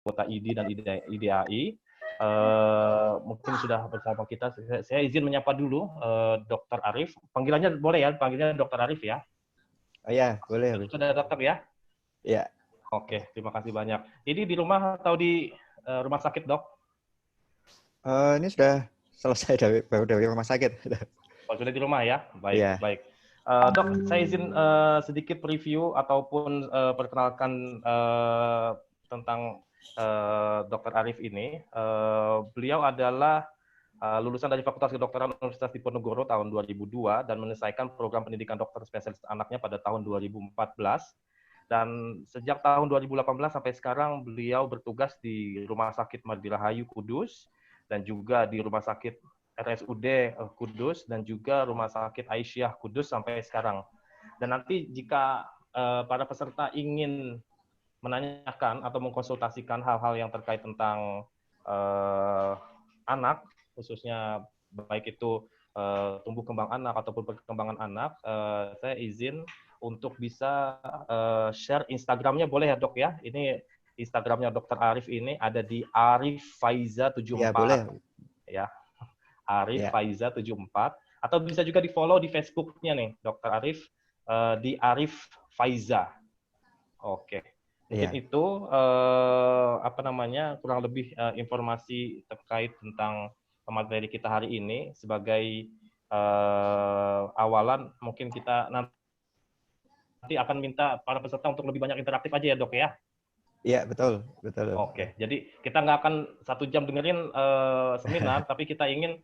anggota ID dan IDAI. Mungkin sudah bersama kita. Saya izin menyapa dulu Dr. Arif. Panggilannya boleh ya, panggilnya Dr. Arif ya. Oh ya, boleh. Sudah datang ya? Ya. Oke, terima kasih banyak. Ini di rumah atau di rumah sakit, Dok? Ini sudah selesai baru dari rumah sakit. Oh, sudah di rumah ya? Baik, Ya. baik. Dok, saya izin sedikit review ataupun perkenalkan tentang Dr. Arif ini. Beliau adalah lulusan dari Fakultas Kedokteran Universitas Diponegoro tahun 2002 dan menyelesaikan program pendidikan dokter spesialis anaknya pada tahun 2014. Dan sejak tahun 2018 sampai sekarang beliau bertugas di Rumah Sakit Mardirahayu Kudus dan juga di Rumah Sakit RSUD Kudus dan juga Rumah Sakit Aisyah Kudus sampai sekarang. Dan nanti jika para peserta ingin menanyakan atau mengkonsultasikan hal-hal yang terkait tentang anak, khususnya baik itu tumbuh kembang anak ataupun perkembangan anak, saya izin untuk bisa share Instagramnya, boleh ya dok ya? Ini Instagramnya Dr. Arif ini ada di Arif Faiza 74. Ya, boleh. Ya, Arif Ya. Faiza 74. Atau bisa juga di follow di Facebooknya nih, Dr. Arif, di Arif Faiza. Oke. Mungkin itu kurang lebih informasi terkait tentang materi kita hari ini. Sebagai awalan, mungkin kita nanti akan minta para peserta untuk lebih banyak interaktif aja ya dok ya. Iya, betul. Oke, jadi kita nggak akan 1 jam dengerin seminar, tapi kita ingin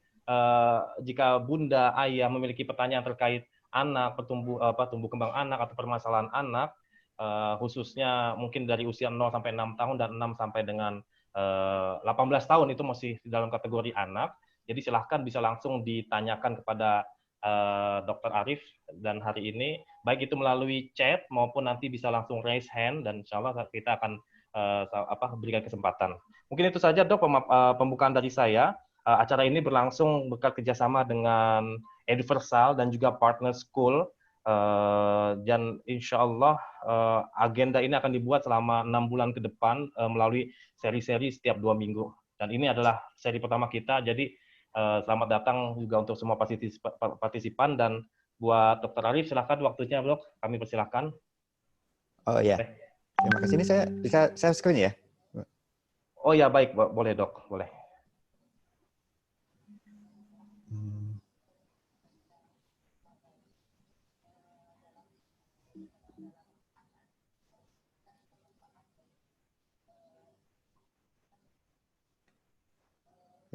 jika bunda, ayah memiliki pertanyaan terkait anak, tumbuh kembang anak atau permasalahan anak, khususnya mungkin dari usia 0 sampai 6 tahun dan 6 sampai dengan 18 tahun itu masih dalam kategori anak. Jadi silahkan bisa langsung ditanyakan kepada Dr. Arif, dan hari ini baik itu melalui chat maupun nanti bisa langsung raise hand, dan insya Allah kita akan berikan kesempatan. Mungkin itu saja dok pembukaan dari saya. Acara ini berlangsung berkat kerjasama dengan Eduversal dan juga Partner School. Dan insya Allah agenda ini akan dibuat selama 6 bulan ke depan melalui seri-seri setiap 2 minggu. Dan ini adalah seri pertama kita, jadi selamat datang juga untuk semua partisipan. Dan buat Dr. Arif, silakan waktunya dok, kami persilakan. Oh ya. Terima kasih. Ini saya bisa share screen ya? Oh ya, baik, boleh dok, boleh.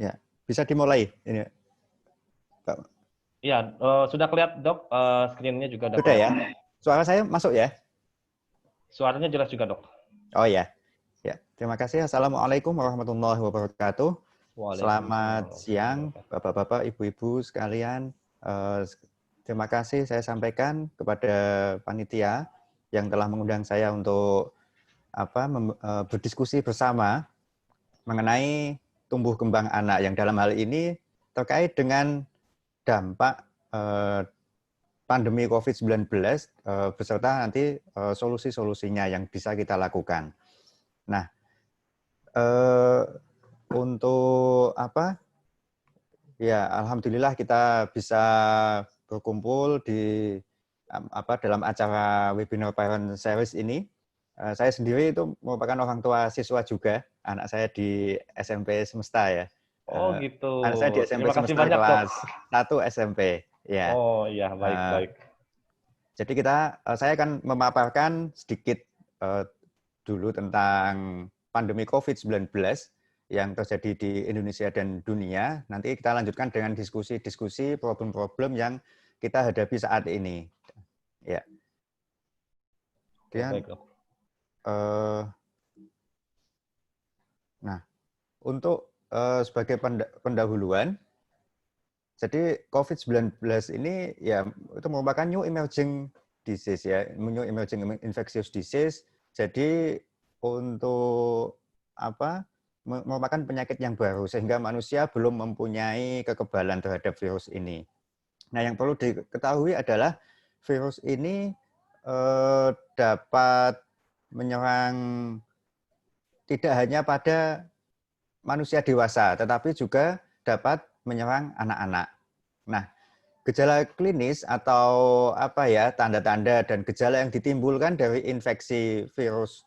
Ya, bisa dimulai ini, Pak. Iya, sudah kelihatan dok, screen-nya juga Sudah ya? Suara saya masuk ya? Suaranya jelas juga dok. Oh ya. Ya, terima kasih. Assalamualaikum warahmatullahi wabarakatuh. Selamat siang, Bapak-bapak, Ibu-ibu sekalian. Terima kasih saya sampaikan kepada panitia yang telah mengundang saya untuk berdiskusi bersama mengenai tumbuh kembang anak, yang dalam hal ini terkait dengan dampak pandemi COVID-19 beserta nanti solusi-solusinya yang bisa kita lakukan. Nah, untuk ya, alhamdulillah kita bisa berkumpul di dalam acara webinar Parent Series ini. Saya sendiri itu merupakan orang tua siswa juga, anak saya di SMP Semesta ya. Oh gitu. Anak saya di SMP Terima kasih Semesta banyak, kelas dok. 1 SMP. Ya. Oh iya, baik. Jadi saya akan memaparkan sedikit dulu tentang pandemi COVID-19 yang terjadi di Indonesia dan dunia. Nanti kita lanjutkan dengan diskusi-diskusi problem-problem yang kita hadapi saat ini. Ya. Baik, dok. Nah, untuk sebagai pendahuluan, jadi COVID-19 ini ya itu merupakan new emerging disease ya, new emerging infectious disease. Jadi untuk merupakan penyakit yang baru sehingga manusia belum mempunyai kekebalan terhadap virus ini. Nah, yang perlu diketahui adalah virus ini dapat menyerang tidak hanya pada manusia dewasa, tetapi juga dapat menyerang anak-anak. Nah, gejala klinis atau apa ya, tanda-tanda dan gejala yang ditimbulkan dari infeksi virus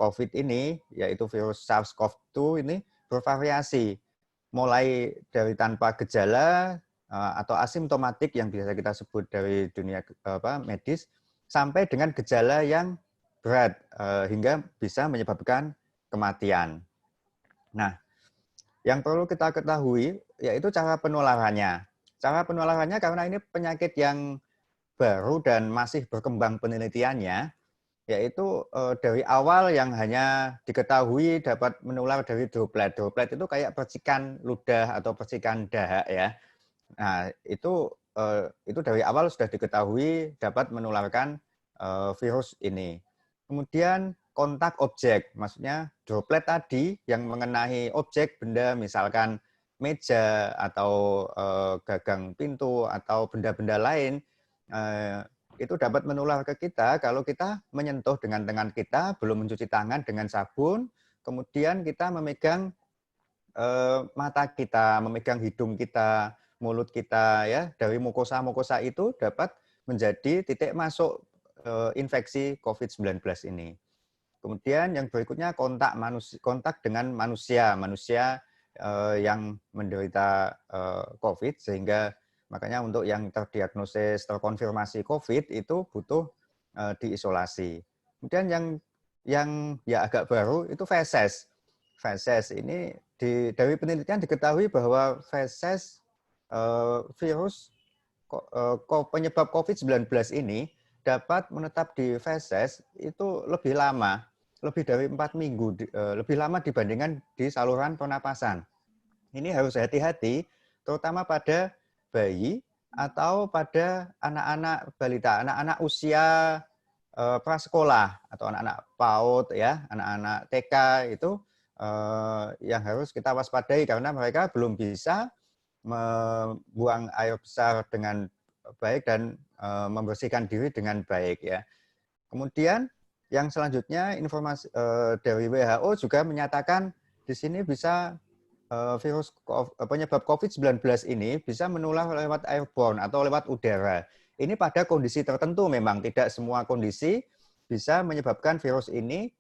COVID ini, yaitu virus SARS-CoV-2 ini bervariasi. Mulai dari tanpa gejala atau asimptomatik yang biasa kita sebut dari dunia medis, sampai dengan gejala yang berat hingga bisa menyebabkan kematian. Nah, yang perlu kita ketahui yaitu cara penularannya. Cara penularannya karena ini penyakit yang baru dan masih berkembang penelitiannya, yaitu dari awal yang hanya diketahui dapat menular dari droplet. Droplet itu kayak percikan ludah atau percikan dahak ya. Nah, itu dari awal sudah diketahui dapat menularkan virus ini. Kemudian kontak objek, maksudnya droplet tadi yang mengenai objek benda, misalkan meja atau gagang pintu atau benda-benda lain, itu dapat menular ke kita kalau kita menyentuh dengan tangan kita, belum mencuci tangan dengan sabun, kemudian kita memegang mata kita, memegang hidung kita, mulut kita, ya, dari mukosa-mukosa itu dapat menjadi titik masuk infeksi COVID-19 ini. Kemudian yang berikutnya kontak dengan manusia yang menderita COVID, sehingga makanya untuk yang terdiagnosis terkonfirmasi COVID itu butuh diisolasi. Kemudian yang ya agak baru itu feses. Feses ini dari penelitian diketahui bahwa feses virus penyebab COVID-19 ini dapat menetap di feses itu lebih lama, lebih dari 4 minggu, lebih lama dibandingkan di saluran pernapasan. Ini harus hati-hati, terutama pada bayi atau pada anak-anak balita, anak-anak usia prasekolah atau anak-anak PAUD, ya, anak-anak TK itu yang harus kita waspadai karena mereka belum bisa membuang air besar dengan baik dan membersihkan diri dengan baik, ya. Kemudian yang selanjutnya informasi dari WHO juga menyatakan di sini bisa virus penyebab COVID-19 ini bisa menular lewat airborne atau lewat udara. Ini pada kondisi tertentu memang, tidak semua kondisi bisa menyebabkan virus ini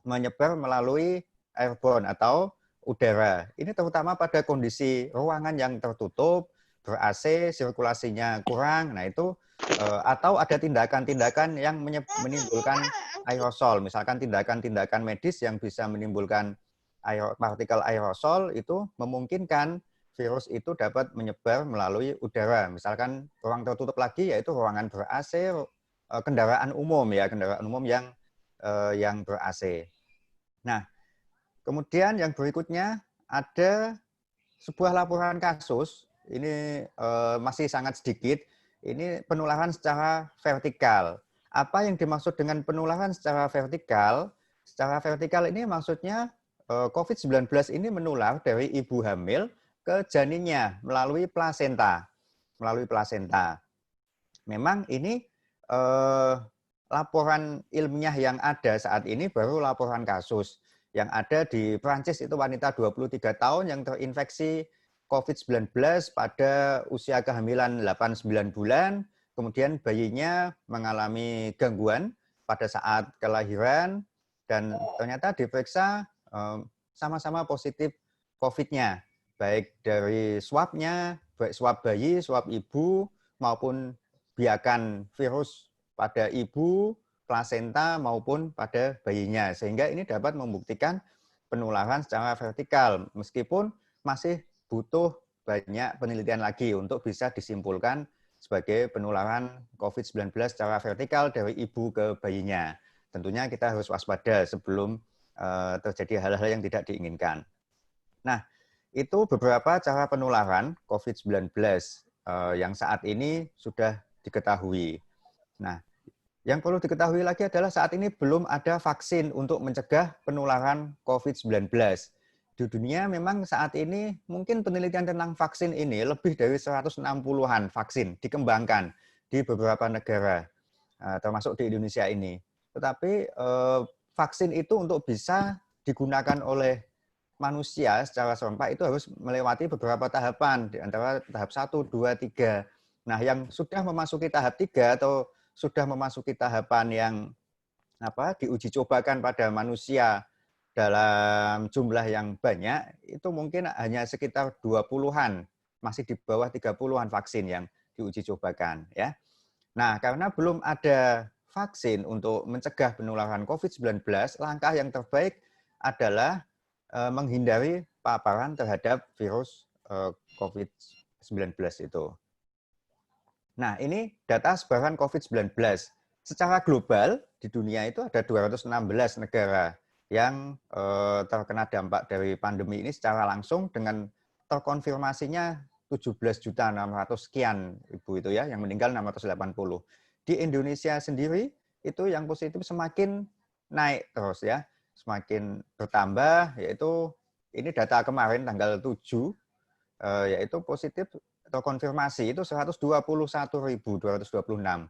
menyebar melalui airborne atau udara. Ini terutama pada kondisi ruangan yang tertutup, ber-AC, sirkulasinya kurang. Nah, itu atau ada tindakan-tindakan yang menimbulkan aerosol, misalkan tindakan-tindakan medis yang bisa menimbulkan partikel aerosol, itu memungkinkan virus itu dapat menyebar melalui udara. Misalkan ruang tertutup lagi yaitu ruangan ber-AC, kendaraan umum, ya, kendaraan umum yang ber-AC. Nah, kemudian yang berikutnya ada sebuah laporan kasus, ini masih sangat sedikit, ini penularan secara vertikal. Apa yang dimaksud dengan penularan secara vertikal? Secara vertikal ini maksudnya COVID-19 ini menular dari ibu hamil ke janinnya melalui plasenta. Melalui plasenta. Memang ini laporan ilmiah yang ada saat ini baru laporan kasus. Yang ada di Prancis itu wanita 23 tahun yang terinfeksi COVID-19 pada usia kehamilan 8-9 bulan, kemudian bayinya mengalami gangguan pada saat kelahiran, dan ternyata diperiksa sama-sama positif COVID-nya, baik dari swabnya, baik swab bayi, swab ibu, maupun biakan virus pada ibu, plasenta, maupun pada bayinya. Sehingga ini dapat membuktikan penularan secara vertikal, meskipun masih butuh banyak penelitian lagi untuk bisa disimpulkan sebagai penularan COVID-19 secara vertikal dari ibu ke bayinya. Tentunya kita harus waspada sebelum terjadi hal-hal yang tidak diinginkan. Nah, itu beberapa cara penularan COVID-19 yang saat ini sudah diketahui. Nah, yang perlu diketahui lagi adalah saat ini belum ada vaksin untuk mencegah penularan COVID-19. Di dunia memang saat ini mungkin penelitian tentang vaksin ini lebih dari 160-an vaksin dikembangkan di beberapa negara, termasuk di Indonesia ini. Tetapi vaksin itu untuk bisa digunakan oleh manusia secara serempak itu harus melewati beberapa tahapan, di antara tahap 1, 2, 3. Nah, yang sudah memasuki tahap 3 atau sudah memasuki tahapan yang diuji cobakan pada manusia dalam jumlah yang banyak, itu mungkin hanya sekitar 20-an, masih di bawah 30-an vaksin yang diuji cobakan, ya. Nah, karena belum ada vaksin untuk mencegah penularan COVID-19, langkah yang terbaik adalah menghindari paparan terhadap virus COVID-19 itu. Nah, ini data sebaran COVID-19. Secara global, di dunia itu ada 216 negara yang terkena dampak dari pandemi ini secara langsung dengan terkonfirmasinya 17.600 sekian Ibu itu ya, yang meninggal 680. Di Indonesia sendiri itu yang positif semakin naik terus ya, semakin bertambah, yaitu ini data kemarin tanggal 7, yaitu positif terkonfirmasi itu 121.226,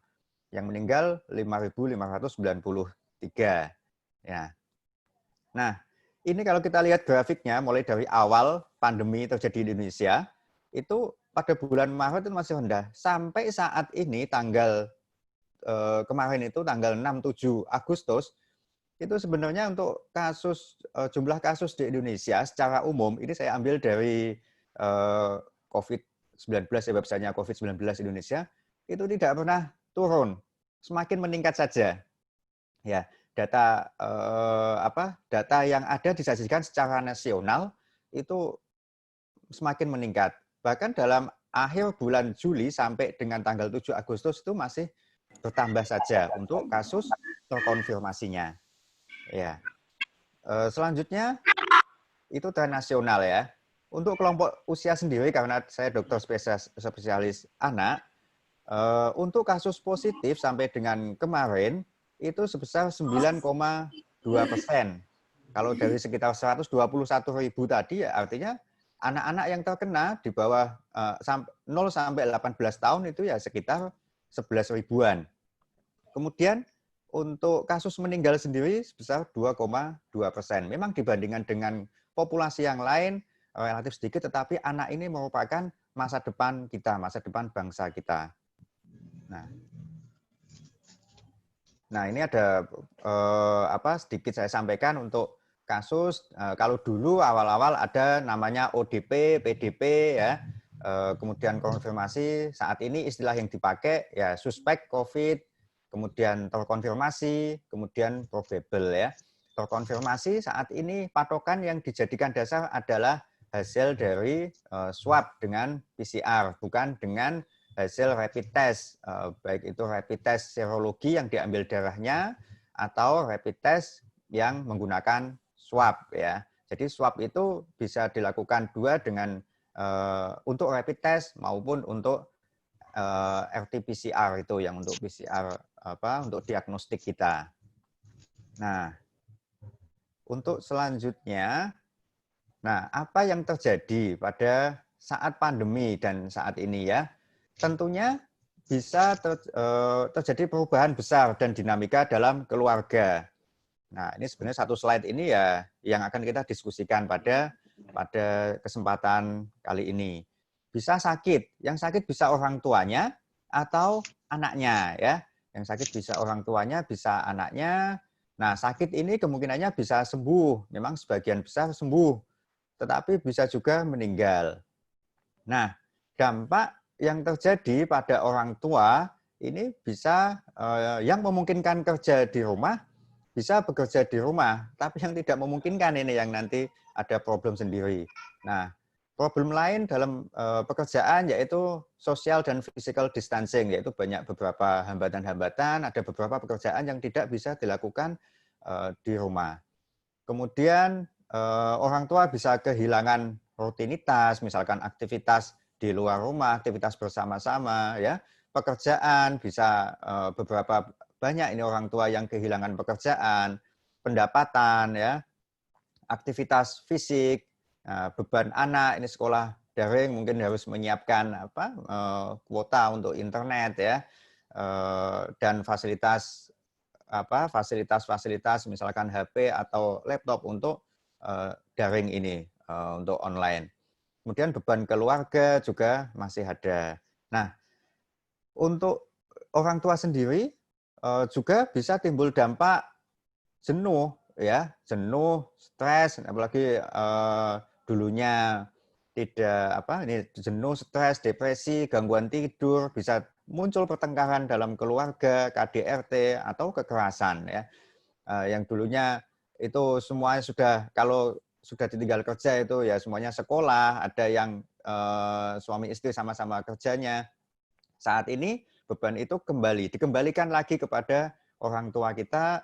yang meninggal 5.593. Ya. Nah, ini kalau kita lihat grafiknya mulai dari awal pandemi terjadi di Indonesia, itu pada bulan Maret itu masih rendah. Sampai saat ini kemarin itu tanggal 6-7 Agustus, itu sebenarnya untuk jumlah kasus di Indonesia secara umum, ini saya ambil dari COVID-19, websitenya COVID-19 Indonesia, itu tidak pernah turun, semakin meningkat saja. Ya, data yang ada disajikan secara nasional itu semakin meningkat. Bahkan dalam akhir bulan Juli sampai dengan tanggal 7 Agustus itu masih bertambah saja untuk kasus terkonfirmasinya. Ya. Selanjutnya itu tren nasional ya. Untuk kelompok usia sendiri, karena saya dokter spesialis anak, untuk kasus positif sampai dengan kemarin itu sebesar 9,2%. Kalau dari sekitar 121.000 tadi, ya artinya anak-anak yang terkena di bawah 0 sampai 18 tahun itu ya sekitar 11 ribuan. Kemudian untuk kasus meninggal sendiri sebesar 2,2%. Memang dibandingkan dengan populasi yang lain relatif sedikit, tetapi anak ini merupakan masa depan kita, masa depan bangsa kita. Nah ini ada sedikit saya sampaikan untuk kasus. Kalau dulu awal-awal ada namanya ODP, PDP ya, kemudian konfirmasi. Saat ini istilah yang dipakai ya suspek COVID, kemudian terkonfirmasi, kemudian probable ya. Terkonfirmasi saat ini patokan yang dijadikan dasar adalah hasil dari swab dengan PCR, bukan dengan hasil rapid test, baik itu rapid test serologi yang diambil darahnya atau rapid test yang menggunakan swab ya. Jadi swab itu bisa dilakukan dua dengan untuk rapid test maupun untuk RT-PCR itu yang untuk PCR untuk diagnostik kita. Nah, untuk selanjutnya, apa yang terjadi pada saat pandemi dan saat ini ya? Tentunya bisa terjadi perubahan besar dan dinamika dalam keluarga. Nah, ini sebenarnya satu slide ini ya yang akan kita diskusikan pada kesempatan kali ini. Bisa sakit, yang sakit bisa orang tuanya atau anaknya ya. Yang sakit bisa orang tuanya, bisa anaknya. Nah, sakit ini kemungkinannya bisa sembuh, memang sebagian besar sembuh, tetapi bisa juga meninggal. Nah, dampak yang terjadi pada orang tua ini bisa yang memungkinkan kerja di rumah bisa bekerja di rumah, tapi yang tidak memungkinkan ini yang nanti ada problem sendiri. Nah, problem lain dalam pekerjaan yaitu social dan physical distancing, yaitu banyak beberapa hambatan-hambatan, ada beberapa pekerjaan yang tidak bisa dilakukan di rumah. Kemudian orang tua bisa kehilangan rutinitas, misalkan aktivitas di luar rumah, aktivitas bersama-sama, ya, pekerjaan bisa beberapa banyak ini orang tua yang kehilangan pekerjaan, pendapatan, ya, aktivitas fisik, beban anak ini sekolah daring mungkin harus menyiapkan kuota untuk internet ya, dan fasilitas misalkan HP atau laptop untuk daring ini, untuk online. Kemudian beban keluarga juga masih ada. Nah, untuk orang tua sendiri juga bisa timbul dampak jenuh, ya, jenuh, stres, apalagi dulunya tidak ini jenuh, stres, depresi, gangguan tidur, bisa muncul pertengkaran dalam keluarga, KDRT atau kekerasan, ya. Yang dulunya itu semuanya kalau sudah ditinggal kerja itu ya semuanya sekolah, ada yang suami istri sama-sama kerjanya. Saat ini beban itu dikembalikan lagi kepada orang tua kita,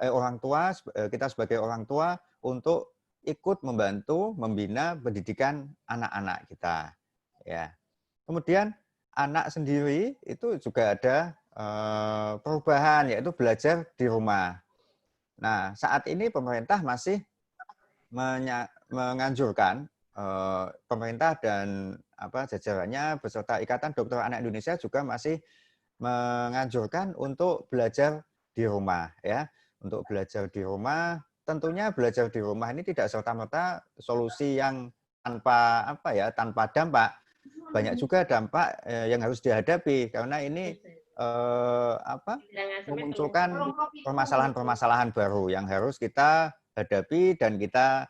kita sebagai orang tua untuk ikut membantu membina pendidikan anak-anak kita. Ya. Kemudian anak sendiri itu juga ada perubahan, yaitu belajar di rumah. Nah, saat ini pemerintah masih menganjurkan, pemerintah dan jajarannya beserta Ikatan Dokter Anak Indonesia juga masih menganjurkan untuk belajar di rumah, ya. Untuk belajar di rumah, tentunya belajar di rumah ini tidak serta-merta solusi yang tanpa dampak. Banyak juga dampak yang harus dihadapi karena ini memunculkan permasalahan-permasalahan baru yang harus kita hadapi dan kita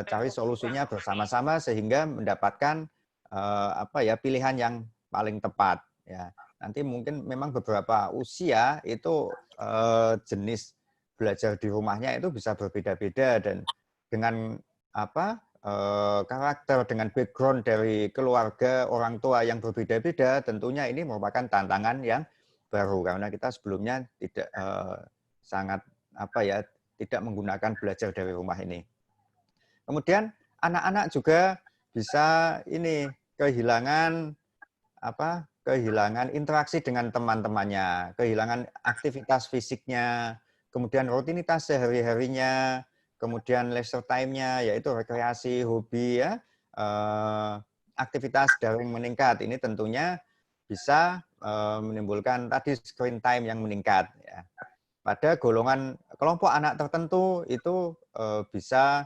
cari solusinya bersama-sama sehingga mendapatkan pilihan yang paling tepat, ya. Nanti mungkin memang beberapa usia itu jenis belajar di rumahnya itu bisa berbeda-beda dan dengan karakter, dengan background dari keluarga orang tua yang berbeda-beda, tentunya ini merupakan tantangan yang baru karena kita sebelumnya tidak tidak menggunakan belajar dari rumah ini. Kemudian anak-anak juga bisa kehilangan interaksi dengan teman-temannya, kehilangan aktivitas fisiknya, kemudian rutinitas sehari-harinya, kemudian leisure time-nya, yaitu rekreasi, hobi, ya, aktivitas daring meningkat. Ini tentunya bisa menimbulkan tadi screen time yang meningkat. Ya. Pada kelompok anak tertentu itu bisa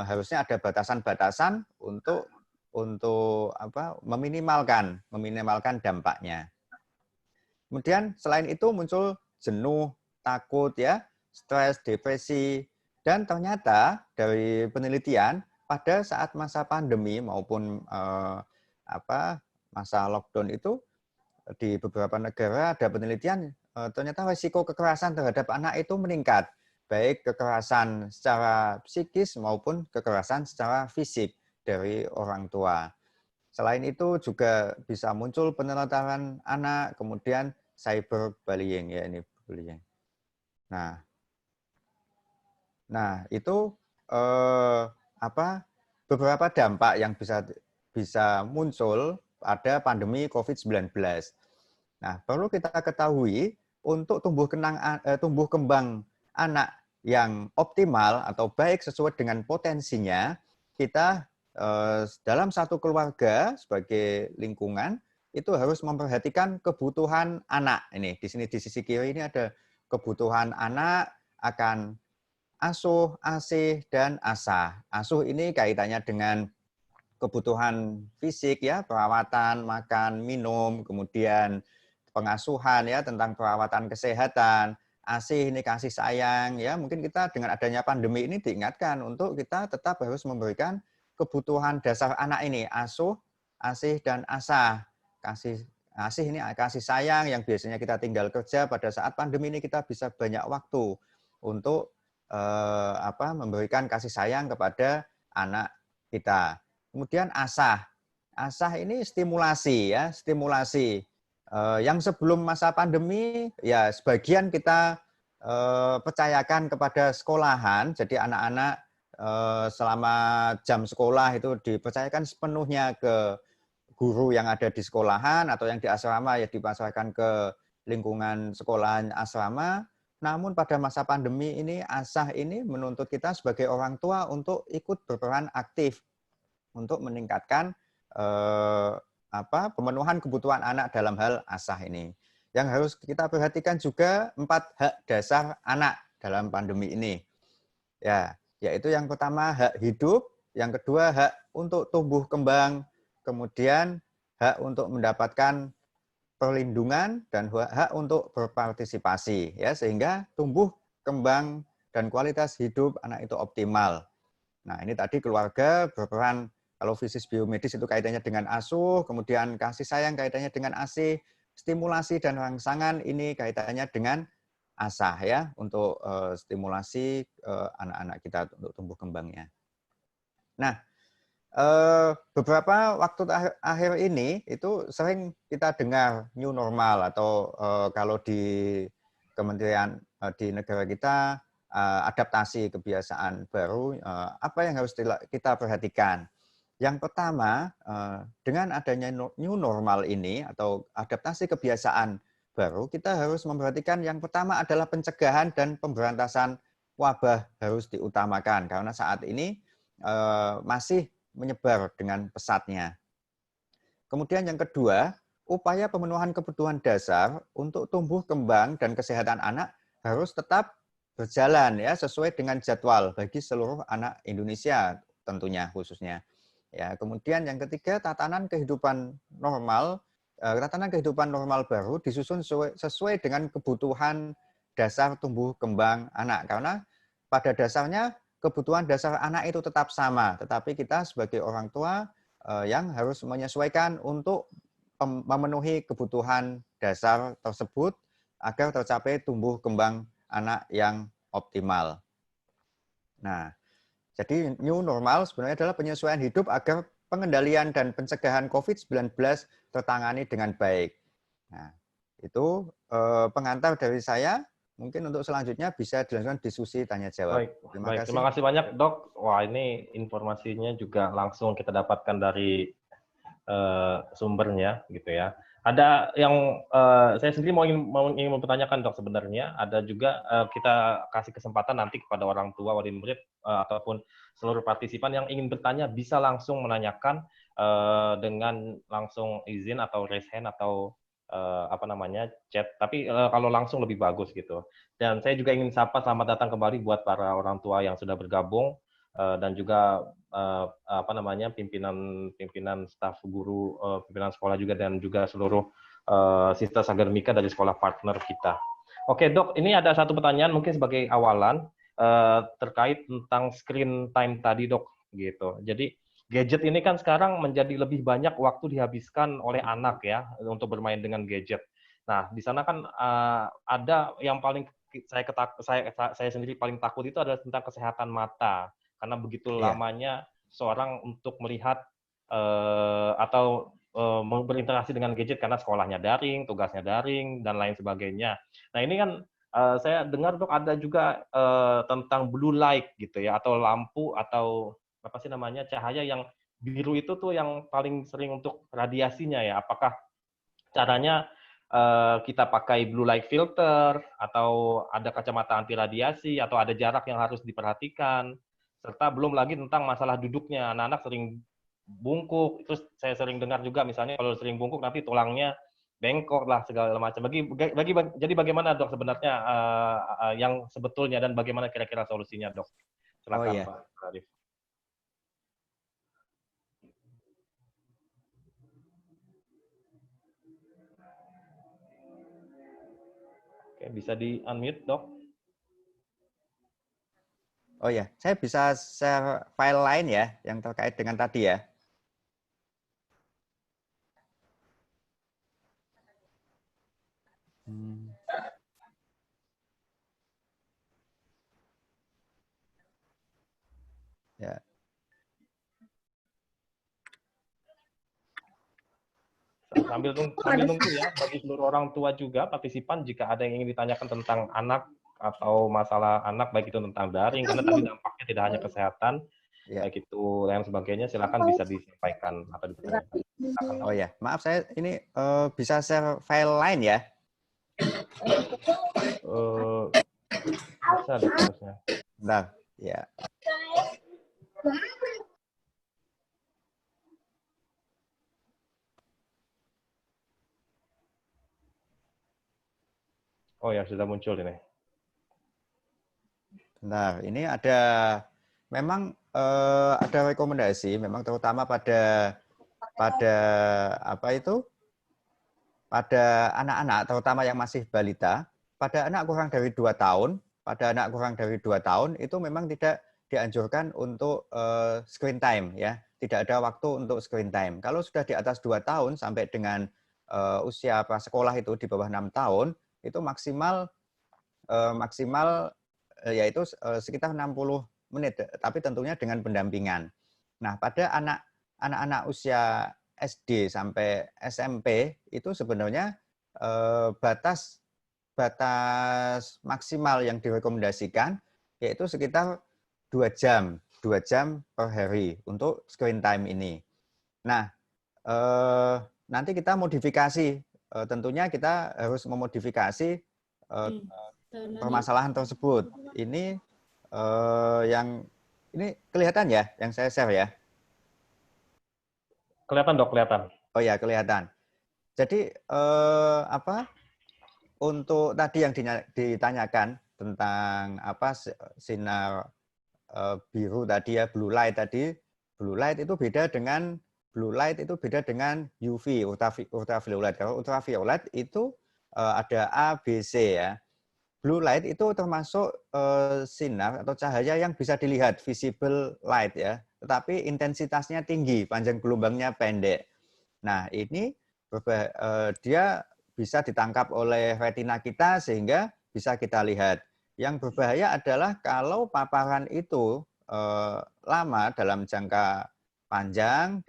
harusnya ada batasan-batasan untuk meminimalkan dampaknya. Kemudian selain itu muncul jenuh, takut, ya, stres, depresi, dan ternyata dari penelitian pada saat masa pandemi maupun masa lockdown itu di beberapa negara ada penelitian ternyata risiko kekerasan terhadap anak itu meningkat, baik kekerasan secara psikis maupun kekerasan secara fisik dari orang tua. Selain itu juga bisa muncul penelantaran anak, kemudian cyberbullying, ya, ini bullying. Nah itu beberapa dampak yang bisa muncul pada pandemi COVID-19. Nah, perlu kita ketahui untuk tumbuh kembang anak yang optimal atau baik sesuai dengan potensinya, kita dalam satu keluarga sebagai lingkungan itu harus memperhatikan kebutuhan anak. Ini di sini di sisi kiri ini ada kebutuhan anak akan asuh, asih, dan asah. Asuh ini kaitannya dengan kebutuhan fisik, ya, perawatan, makan, minum, kemudian pengasuhan, ya, tentang perawatan kesehatan. Asih ini kasih sayang, ya. Mungkin kita dengan adanya pandemi ini diingatkan untuk kita tetap harus memberikan kebutuhan dasar anak ini, asuh, asih, dan asah. Asih ini kasih sayang yang biasanya kita tinggal kerja, pada saat pandemi ini kita bisa banyak waktu untuk memberikan kasih sayang kepada anak kita. Kemudian asah. Asah ini stimulasi, ya, stimulasi. Yang sebelum masa pandemi, ya, sebagian kita percayakan kepada sekolahan, jadi anak-anak selama jam sekolah itu dipercayakan sepenuhnya ke guru yang ada di sekolahan atau yang di asrama, ya, dipasarkan ke lingkungan sekolahan asrama. Namun pada masa pandemi ini, asah ini menuntut kita sebagai orang tua untuk ikut berperan aktif untuk meningkatkan pemenuhan kebutuhan anak dalam hal asah ini. Yang harus kita perhatikan juga 4 hak dasar anak dalam pandemi ini. Ya, yaitu yang pertama hak hidup, yang kedua hak untuk tumbuh kembang, kemudian hak untuk mendapatkan perlindungan dan hak untuk berpartisipasi, ya, sehingga tumbuh kembang dan kualitas hidup anak itu optimal. Nah, ini tadi keluarga berperan, kalau fisis biomedis itu kaitannya dengan asuh, kemudian kasih sayang kaitannya dengan ASih, stimulasi dan rangsangan ini kaitannya dengan asah, ya, untuk stimulasi anak-anak kita untuk tumbuh kembangnya. Nah, beberapa waktu akhir ini itu sering kita dengar new normal atau kalau di kementerian di negara kita adaptasi kebiasaan baru, apa yang harus kita perhatikan? Yang pertama, dengan adanya new normal ini atau adaptasi kebiasaan baru, kita harus memperhatikan yang pertama adalah pencegahan dan pemberantasan wabah harus diutamakan karena saat ini masih menyebar dengan pesatnya. Kemudian yang kedua, upaya pemenuhan kebutuhan dasar untuk tumbuh kembang dan kesehatan anak harus tetap berjalan, ya, sesuai dengan jadwal bagi seluruh anak Indonesia tentunya khususnya. Ya, kemudian yang ketiga, tatanan kehidupan normal baru disusun sesuai dengan kebutuhan dasar tumbuh kembang anak. Karena pada dasarnya kebutuhan dasar anak itu tetap sama, tetapi kita sebagai orang tua yang harus menyesuaikan untuk memenuhi kebutuhan dasar tersebut agar tercapai tumbuh kembang anak yang optimal. Nah, jadi new normal sebenarnya adalah penyesuaian hidup agar pengendalian dan pencegahan COVID-19 tertangani dengan baik. Nah, itu pengantar dari saya. Mungkin untuk selanjutnya bisa dilakukan diskusi tanya jawab. Baik, Terima kasih. terima kasih banyak Dok. Wah, ini informasinya juga langsung kita dapatkan dari sumbernya gitu ya. Ada yang saya sendiri ingin mempertanyakan Dok sebenarnya. Ada juga kita kasih kesempatan nanti kepada orang tua, wali murid ataupun seluruh partisipan yang ingin bertanya bisa langsung menanyakan dengan langsung izin atau raise hand atau apa namanya chat. Tapi kalau langsung lebih bagus gitu. Dan saya juga ingin sapa selamat datang kembali buat para orang tua yang sudah bergabung dan juga apa namanya pimpinan staf guru, pimpinan sekolah juga dan juga seluruh sistem akademika dari sekolah partner kita. Oke Dok, ini ada satu pertanyaan mungkin sebagai awalan terkait tentang screen time tadi Dok, gitu. Jadi gadget ini kan sekarang menjadi lebih banyak waktu dihabiskan oleh anak ya untuk bermain dengan gadget. Nah di sana kan ada yang paling saya sendiri paling takut itu adalah tentang kesehatan mata karena begitu Iya. lamanya seorang untuk melihat atau berinteraksi dengan gadget karena sekolahnya daring, tugasnya daring dan lain sebagainya. Nah ini kan saya dengar Dok ada juga tentang blue light gitu ya atau lampu atau apa sih namanya cahaya yang biru itu tuh yang paling sering untuk radiasinya ya. Apakah caranya kita pakai blue light filter atau ada kacamata anti radiasi atau ada jarak yang harus diperhatikan serta belum lagi tentang masalah duduknya anak-anak sering bungkuk terus saya sering dengar juga misalnya kalau sering bungkuk nanti tulangnya bengkok lah segala macam jadi bagaimana Dok sebenarnya yang sebetulnya dan bagaimana kira-kira solusinya Dok Oh silakan iya. Pak Arif. Oke, bisa di unmute Dok. Oh ya, saya bisa share file lain ya yang terkait dengan tadi ya. Hmm. Ya. Sambil nunggu ya, bagi seluruh orang tua juga, partisipan, jika ada yang ingin ditanyakan tentang anak atau masalah anak, baik itu tentang daring, karena tadi dampaknya tidak hanya kesehatan, Ya. baik itu dan sebagainya, silakan bisa disampaikan atau ditanyakan. Silakan, Dok. Oh ya, maaf saya ini bisa share file lain ya. Eh, bisa Dok harusnya. Bentar. Ya. Oh ya, sudah muncul ini. Bentar, ini ada memang ada rekomendasi, memang terutama pada apa itu, pada anak-anak, terutama yang masih balita, pada anak kurang dari 2 tahun, itu memang tidak dianjurkan untuk screen time ya, tidak ada waktu untuk screen time. Kalau sudah di atas 2 tahun sampai dengan usia prasekolah itu di bawah 6 tahun, itu maksimal yaitu sekitar 60 menit, tapi tentunya dengan pendampingan. Nah, pada anak-anak usia SD sampai SMP itu sebenarnya batas maksimal yang direkomendasikan yaitu sekitar 2 jam per hari untuk screen time ini. Nah, nanti kita modifikasi, tentunya kita harus memodifikasi permasalahan tersebut. Ini yang ini kelihatan ya, yang saya share ya. Kelihatan dok, kelihatan. Oh ya, kelihatan. Jadi untuk tadi yang ditanyakan tentang sinar biru tadi ya, blue light tadi. Blue light itu beda dengan UV, ultraviolet. Kalau ultraviolet itu ada A, B, C ya. Blue light itu termasuk sinar atau cahaya yang bisa dilihat, visible light ya, tetapi intensitasnya tinggi, panjang gelombangnya pendek. Nah, ini dia bisa ditangkap oleh retina kita sehingga bisa kita lihat. Yang berbahaya adalah kalau paparan itu lama dalam jangka panjang,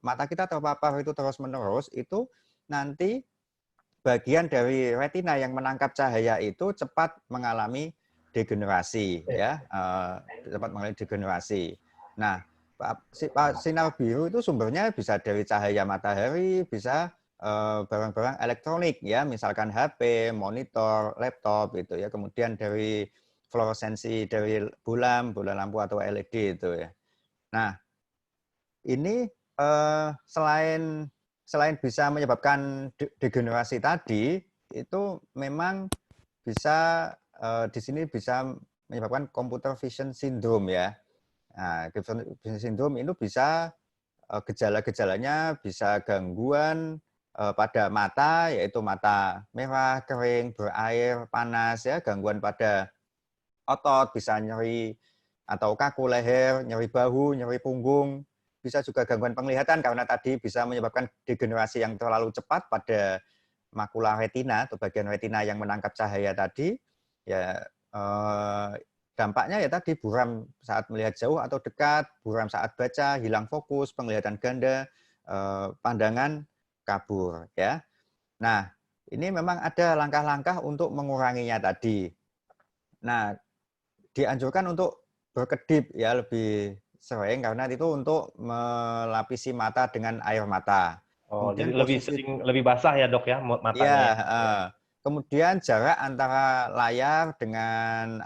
mata kita terpapar itu terus-menerus, itu nanti bagian dari retina yang menangkap cahaya itu cepat mengalami degenerasi ya, cepat mengalami degenerasi. Nah, sinar biru itu sumbernya bisa dari cahaya matahari, bisa barang-barang elektronik ya, misalkan HP, monitor, laptop itu ya, kemudian dari fluoresensi dari bulan lampu atau LED itu ya. Nah, ini selain bisa menyebabkan degenerasi tadi, itu memang bisa di sini bisa menyebabkan computer vision syndrome ya. Nah, computer vision syndrome itu bisa gejala-gejalanya bisa gangguan pada mata, yaitu mata merah, kering, berair, panas ya, gangguan pada otot, bisa nyeri atau kaku leher, nyeri bahu, nyeri punggung, bisa juga gangguan penglihatan karena tadi bisa menyebabkan degenerasi yang terlalu cepat pada makula retina atau bagian retina yang menangkap cahaya tadi. Ya, dampaknya ya tadi buram saat melihat jauh atau dekat, buram saat baca, hilang fokus, penglihatan ganda, pandangan kabur ya. Nah, ini memang ada langkah-langkah untuk menguranginya tadi. Nah, dianjurkan untuk berkedip ya lebih sering karena itu untuk melapisi mata dengan air mata. Oh, jadi Kemudian lebih posisi sering, lebih basah ya dok ya matanya ya, ya. kemudian jarak antara layar dengan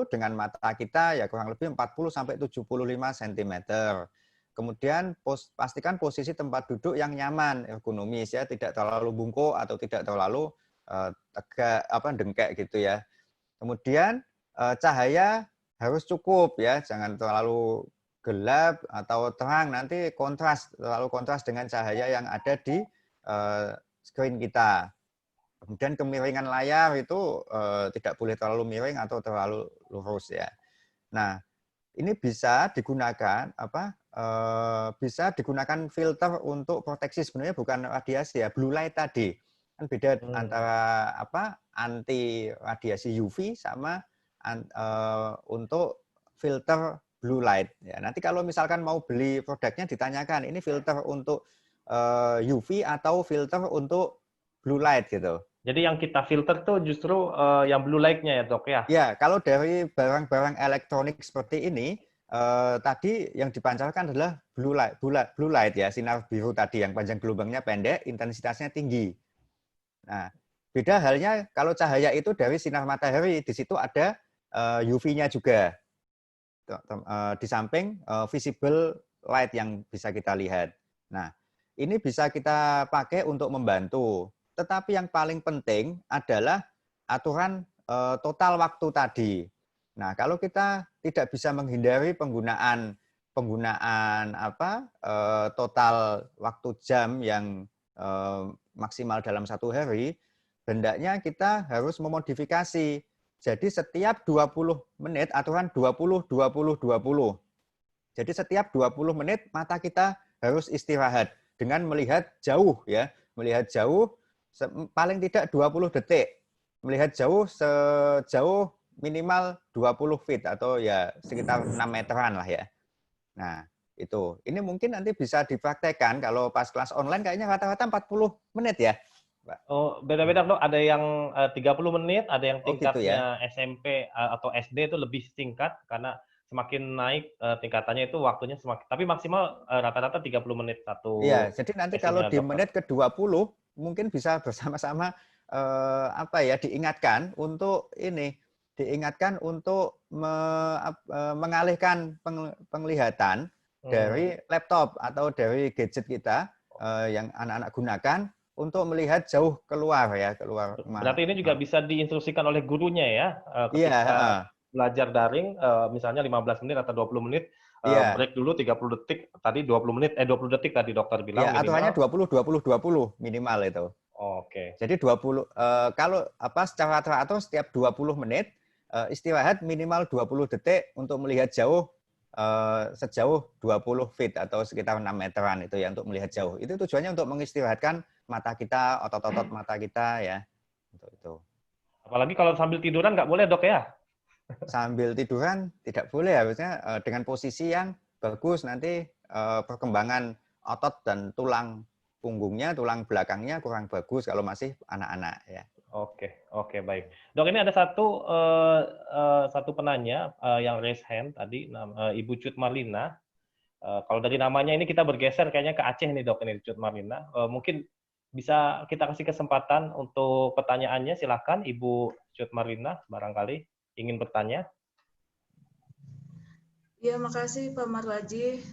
dengan mata kita ya kurang lebih 40 sampai 75 cm. Kemudian pastikan posisi tempat duduk yang nyaman, ergonomis ya, tidak terlalu bungkuk atau tidak terlalu tegak dengkek gitu ya. Kemudian cahaya harus cukup ya, jangan terlalu gelap atau terang, nanti terlalu kontras dengan cahaya yang ada di screen kita. Kemudian kemiringan layar itu tidak boleh terlalu miring atau terlalu lurus ya. Nah, ini bisa digunakan bisa digunakan filter untuk proteksi, sebenarnya bukan radiasi ya, blue light tadi. Kan beda antara anti radiasi UV sama untuk filter blue light. Ya, nanti kalau misalkan mau beli produknya ditanyakan, ini filter untuk UV atau filter untuk blue light gitu. Jadi yang kita filter tuh justru yang blue light-nya ya dok ya? Ya, kalau dari barang-barang elektronik seperti ini, tadi yang dipancarkan adalah blue light ya, sinar biru tadi yang panjang gelombangnya pendek, intensitasnya tinggi. Nah, beda halnya kalau cahaya itu dari sinar matahari, di situ ada UV-nya juga. Di samping visible light yang bisa kita lihat. Nah, ini bisa kita pakai untuk membantu. Tetapi yang paling penting adalah aturan total waktu tadi. Nah, kalau kita tidak bisa menghindari penggunaan total waktu jam yang maksimal dalam satu hari, hendaknya kita harus memodifikasi. Jadi setiap 20 menit, aturan 20, 20, 20. Jadi setiap 20 menit mata kita harus istirahat dengan melihat jauh ya. Melihat jauh paling tidak 20 detik. Melihat jauh sejauh minimal 20 feet atau ya sekitar 6 meteran lah ya. Nah, itu. Ini mungkin nanti bisa dipraktekkan kalau pas kelas online kayaknya rata-rata 40 menit ya, Pak. Oh, beda-beda dok. Ada yang 30 menit, ada yang Oh gitu ya. tingkatnya SMP atau SD itu lebih singkat karena semakin naik tingkatannya itu waktunya semakin. Tapi maksimal rata-rata 30 menit satu Iya, jadi nanti kalau sesinya di dokter. menit ke-20 mungkin bisa bersama-sama diingatkan untuk ini, diingatkan untuk mengalihkan penglihatan Hmm. dari laptop atau dari gadget kita yang anak-anak gunakan untuk melihat jauh keluar ya, keluar rumah. Berarti ini juga bisa diinstruksikan oleh gurunya ya, Iya, ketika heeh. belajar daring, misalnya 15 menit atau 20 menit, Iya. break dulu 30 detik, tadi 20 menit, 20 detik tadi dokter Iya, bilang aturannya minimal. 20 20 20 minimal itu. Oke. Jadi 20 kalau secara teratur setiap 20 menit istirahat minimal 20 detik untuk melihat jauh sejauh 20 feet atau sekitar 6 meteran itu ya untuk melihat jauh. Itu tujuannya untuk mengistirahatkan mata kita, otot-otot mata kita ya. Untuk itu. Apalagi kalau sambil tiduran nggak boleh dok ya? Sambil tiduran tidak boleh, harusnya dengan posisi yang bagus, nanti perkembangan otot dan tulang punggungnya, tulang belakangnya kurang bagus kalau masih anak-anak ya. Oke, oke, baik. Dok, ini ada satu penanya yang raise hand tadi, Ibu Cut Marlina. Kalau dari namanya ini kita bergeser kayaknya ke Aceh nih dok, ini Cut Marlina. Mungkin bisa kita kasih kesempatan untuk pertanyaannya, silakan Ibu Cut Marlina, barangkali ingin bertanya. Ya, makasih Pak Marwaji,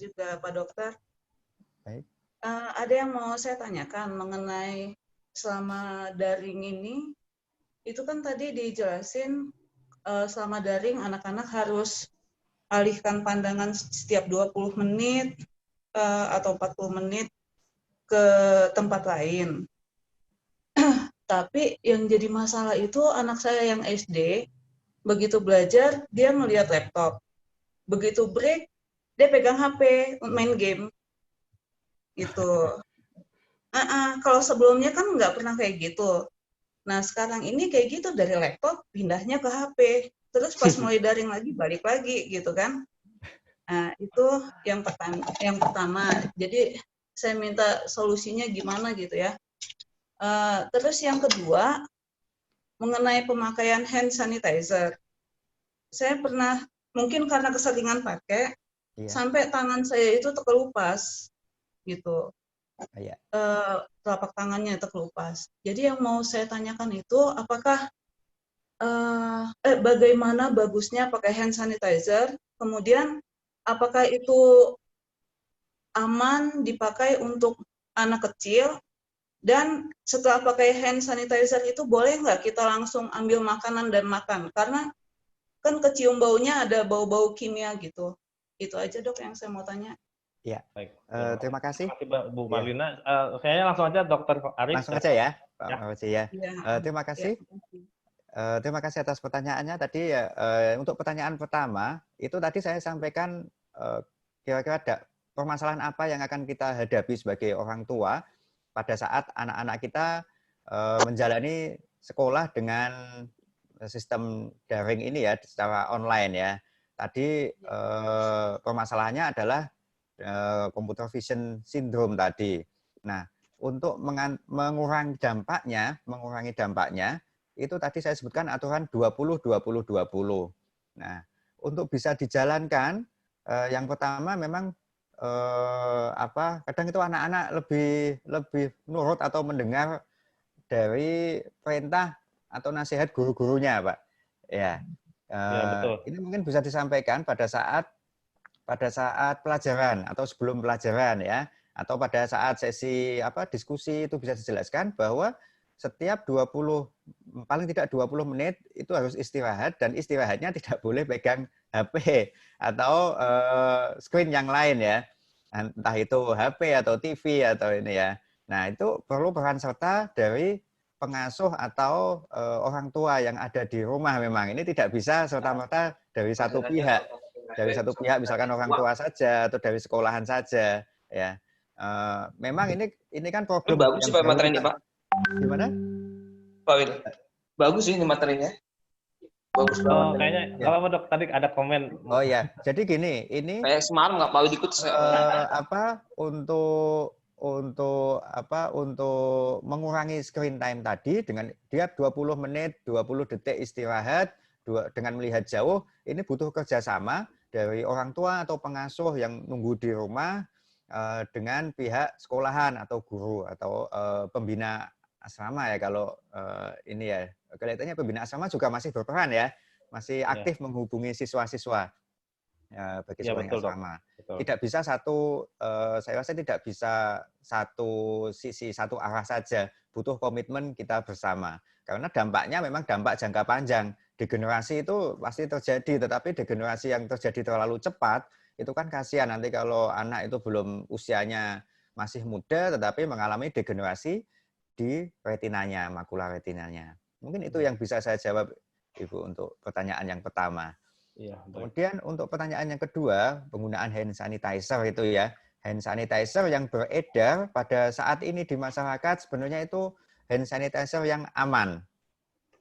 juga Pak Dokter. Baik. Ada yang mau saya tanyakan mengenai selama daring ini, itu kan tadi dijelasin selama daring anak-anak harus alihkan pandangan setiap 20 menit atau 40 menit ke tempat lain. Tapi yang jadi masalah itu anak saya yang SD, begitu belajar dia melihat laptop. Begitu break, dia pegang HP, main game. Gitu. Kalau sebelumnya kan nggak pernah kayak gitu. Nah, sekarang ini kayak gitu, dari laptop pindahnya ke HP. Terus pas mulai daring lagi, balik lagi gitu kan. Nah, itu yang pertama. Jadi saya minta solusinya gimana gitu ya. Terus yang kedua, mengenai pemakaian hand sanitizer. Saya pernah, mungkin karena keseringan pakai, Iya. sampai tangan saya itu terkelupas gitu. Iya. Telapak tangannya terkelupas. Jadi yang mau saya tanyakan itu, apakah bagaimana bagusnya pakai hand sanitizer, kemudian apakah itu aman dipakai untuk anak kecil, dan setelah pakai hand sanitizer itu boleh nggak kita langsung ambil makanan dan makan, karena kan kecium baunya ada bau-bau kimia gitu. Itu aja dok yang saya mau tanya. Iya. Baik, Terima kasih. terima kasih Bu Ya. Marlina. Kayaknya langsung aja Dokter Arif. Langsung aja ya, Pak Ya. Marwaji ya. Ya, Terima ya. kasih. Terima kasih atas pertanyaannya tadi ya. Untuk pertanyaan pertama itu tadi saya sampaikan kira-kira ada permasalahan apa yang akan kita hadapi sebagai orang tua pada saat anak-anak kita menjalani sekolah dengan sistem daring ini ya, secara online ya. Tadi permasalahannya adalah computer vision syndrome tadi. Nah, untuk mengurangi dampaknya itu tadi saya sebutkan aturan 20 20 20. Nah, untuk bisa dijalankan yang pertama memang kadang itu anak-anak lebih nurut atau mendengar dari perintah atau nasihat guru-gurunya, Pak. Ya. Ya, betul. Ini mungkin bisa disampaikan pada saat pelajaran atau sebelum pelajaran ya, atau pada saat sesi diskusi itu bisa dijelaskan bahwa setiap 20 paling tidak 20 menit itu harus istirahat, dan istirahatnya tidak boleh pegang HP atau screen yang lain ya. Entah itu HP atau TV atau ini ya. Nah, itu perlu peran serta dari pengasuh atau orang tua yang ada di rumah memang. Ini tidak bisa serta-merta dari satu pihak. Dari satu pihak misalkan orang tua saja atau dari sekolahan saja ya. Memang ini kan problem Bagus sih yang Pak baru materi ini, kita. Pak. Gimana? Pak Wil. Bagus sih ini materinya. Bagus banget. Oh, kayaknya nggak apa-apa dok. Tadi ada komen. Oh ya, jadi gini, ini Kayak semalam nggak Pak Wil ikut. untuk mengurangi screen time tadi dengan dia 20 menit, 20 detik istirahat dengan melihat jauh, ini butuh kerjasama dari orang tua atau pengasuh yang nunggu di rumah dengan pihak sekolahan atau guru atau pembina asrama ya kalau ini ya. Kelihatannya pembina asrama juga masih berperan ya, masih aktif menghubungi siswa-siswa bagi sekolah yang asrama. Tidak bisa saya rasa tidak bisa satu sisi, satu arah saja. Butuh komitmen kita bersama. Karena dampaknya memang dampak jangka panjang. Degenerasi itu pasti terjadi, tetapi degenerasi yang terjadi terlalu cepat, itu kan kasihan nanti kalau anak itu belum usianya masih muda, tetapi mengalami degenerasi di retinanya, makula retinanya. Mungkin itu yang bisa saya jawab, Ibu, untuk pertanyaan yang pertama. Iya, kemudian untuk pertanyaan yang kedua, penggunaan hand sanitizer itu ya. Hand sanitizer yang beredar pada saat ini di masyarakat sebenarnya itu hand sanitizer yang aman.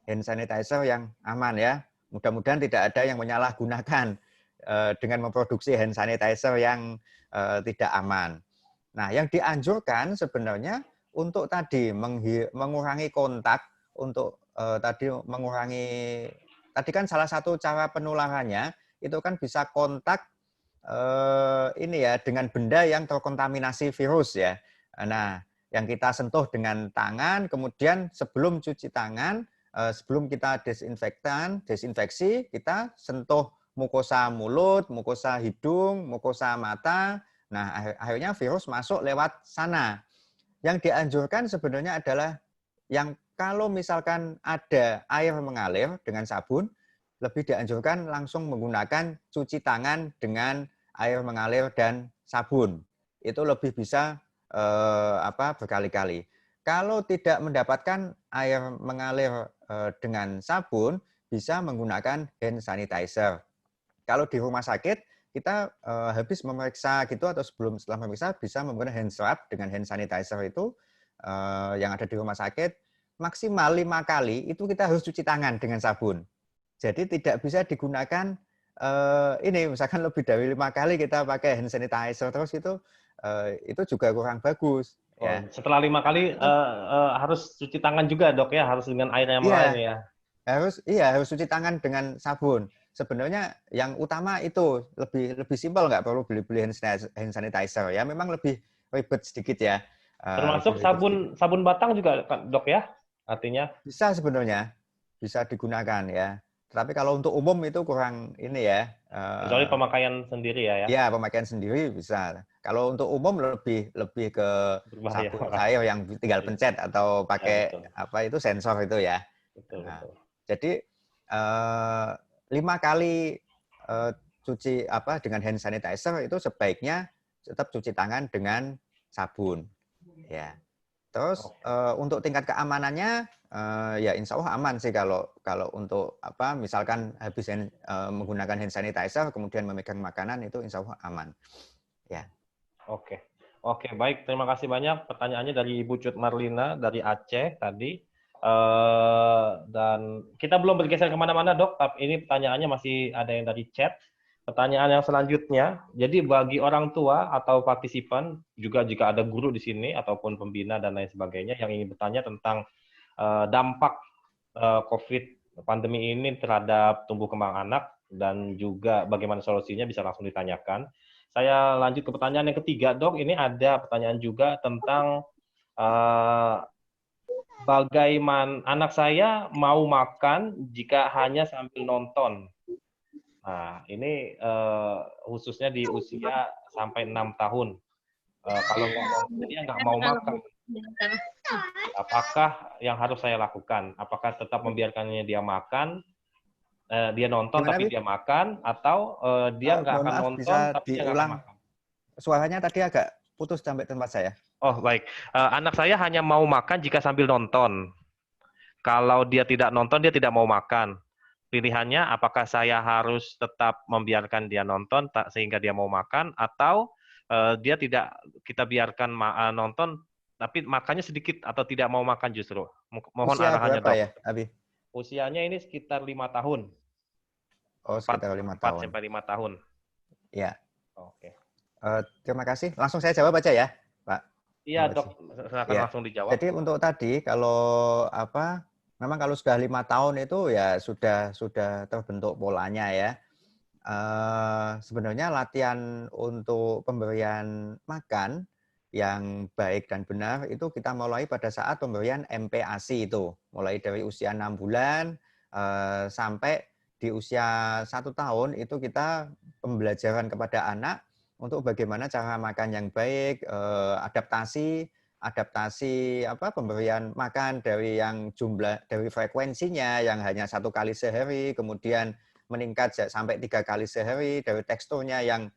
Hand sanitizer yang aman ya. Mudah-mudahan tidak ada yang menyalahgunakan dengan memproduksi hand sanitizer yang tidak aman. Nah, yang dianjurkan sebenarnya untuk tadi mengurangi kontak, untuk tadi kan salah satu cara penularannya itu kan bisa kontak ini ya dengan benda yang terkontaminasi virus ya. Nah, yang kita sentuh dengan tangan, kemudian sebelum cuci tangan, sebelum kita desinfeksi, kita sentuh mukosa mulut, mukosa hidung, mukosa mata. Nah, akhirnya virus masuk lewat sana. Yang dianjurkan sebenarnya adalah yang kalau misalkan ada air mengalir dengan sabun, lebih dianjurkan langsung menggunakan cuci tangan dengan air mengalir dan sabun. Itu lebih bisa berkali-kali. Kalau tidak mendapatkan air mengalir dengan sabun, bisa menggunakan hand sanitizer. Kalau di rumah sakit, kita habis memeriksa gitu atau setelah memeriksa bisa menggunakan hand swab dengan hand sanitizer itu yang ada di rumah sakit. Maksimal 5 kali itu kita harus cuci tangan dengan sabun. Jadi tidak bisa digunakan ini misalkan lebih dari 5 kali kita pakai hand sanitizer terus itu juga kurang bagus. Ya. Setelah 5 kali harus cuci tangan juga dok ya, harus dengan air yang lain ya. Harus cuci tangan dengan sabun. Sebenarnya yang utama itu lebih simpel, nggak perlu beli hand sanitizer ya. Memang lebih ribet sedikit ya. Termasuk sabun batang juga dok ya. Artinya bisa sebenarnya, bisa digunakan ya. Tapi kalau untuk umum itu kurang ini ya. Kecuali pemakaian sendiri ya. Ya, pemakaian sendiri bisa. Kalau untuk umum lebih ke berbahaya, sabun cair yang tinggal pencet atau pakai itu sensor itu ya. Betul. Jadi 5 kali cuci dengan hand sanitizer itu sebaiknya tetap cuci tangan dengan sabun. Ya. Terus untuk tingkat keamanannya ya insya Allah aman sih kalau untuk misalkan habis menggunakan hand sanitizer kemudian memegang makanan itu insya Allah aman. Ya. Oke, baik, terima kasih banyak pertanyaannya dari Ibu Cut Marlina dari Aceh tadi. Dan kita belum bergeser kemana-mana dok, tapi ini pertanyaannya masih ada yang dari chat. Pertanyaan yang selanjutnya, jadi bagi orang tua atau partisipan, juga jika ada guru di sini, ataupun pembina dan lain sebagainya, yang ingin bertanya tentang dampak COVID pandemi ini terhadap tumbuh kembang anak, dan juga bagaimana solusinya bisa langsung ditanyakan. Saya lanjut ke pertanyaan yang ketiga, dok. Ini ada pertanyaan juga tentang bagaimana anak saya mau makan jika hanya sambil nonton. Nah, ini khususnya di usia sampai 6 tahun. Kalau nggak nonton, dia nggak mau makan. apakah yang harus saya lakukan? Apakah tetap membiarkannya dia makan, dia nonton Gimana, tapi Wi? dia makan, atau dia nggak Mohon akan maaf, nonton bisa tapi dia nggak akan diulang? makan? Suaranya tadi agak putus sampai tempat saya. Oh, baik. Anak saya hanya mau makan jika sambil nonton. Kalau dia tidak nonton, dia tidak mau makan. Pilihannya apakah saya harus tetap membiarkan dia nonton sehingga dia mau makan, atau dia tidak, kita biarkan nonton tapi makannya sedikit atau tidak mau makan justru. Mohon Usia arahannya, berapa Dok. ya, Abi? Usianya ini sekitar 5 tahun. Oh, 4, sekitar 5 4 tahun. sampai 5 tahun. Ya. Oke. Terima kasih. Langsung saya jawab aja ya, Pak. Iya, Muhammad Dok. Silakan Ya. langsung dijawab. Jadi untuk tadi kalau memang kalau sudah 5 tahun itu ya sudah terbentuk polanya ya. Sebenarnya latihan untuk pemberian makan yang baik dan benar itu kita mulai pada saat pemberian MPASI itu, mulai dari usia 6 bulan sampai di usia 1 tahun itu kita pembelajaran kepada anak untuk bagaimana cara makan yang baik, adaptasi pemberian makan dari yang dari frekuensinya yang hanya 1 kali sehari, kemudian meningkat sampai 3 kali sehari, dari teksturnya yang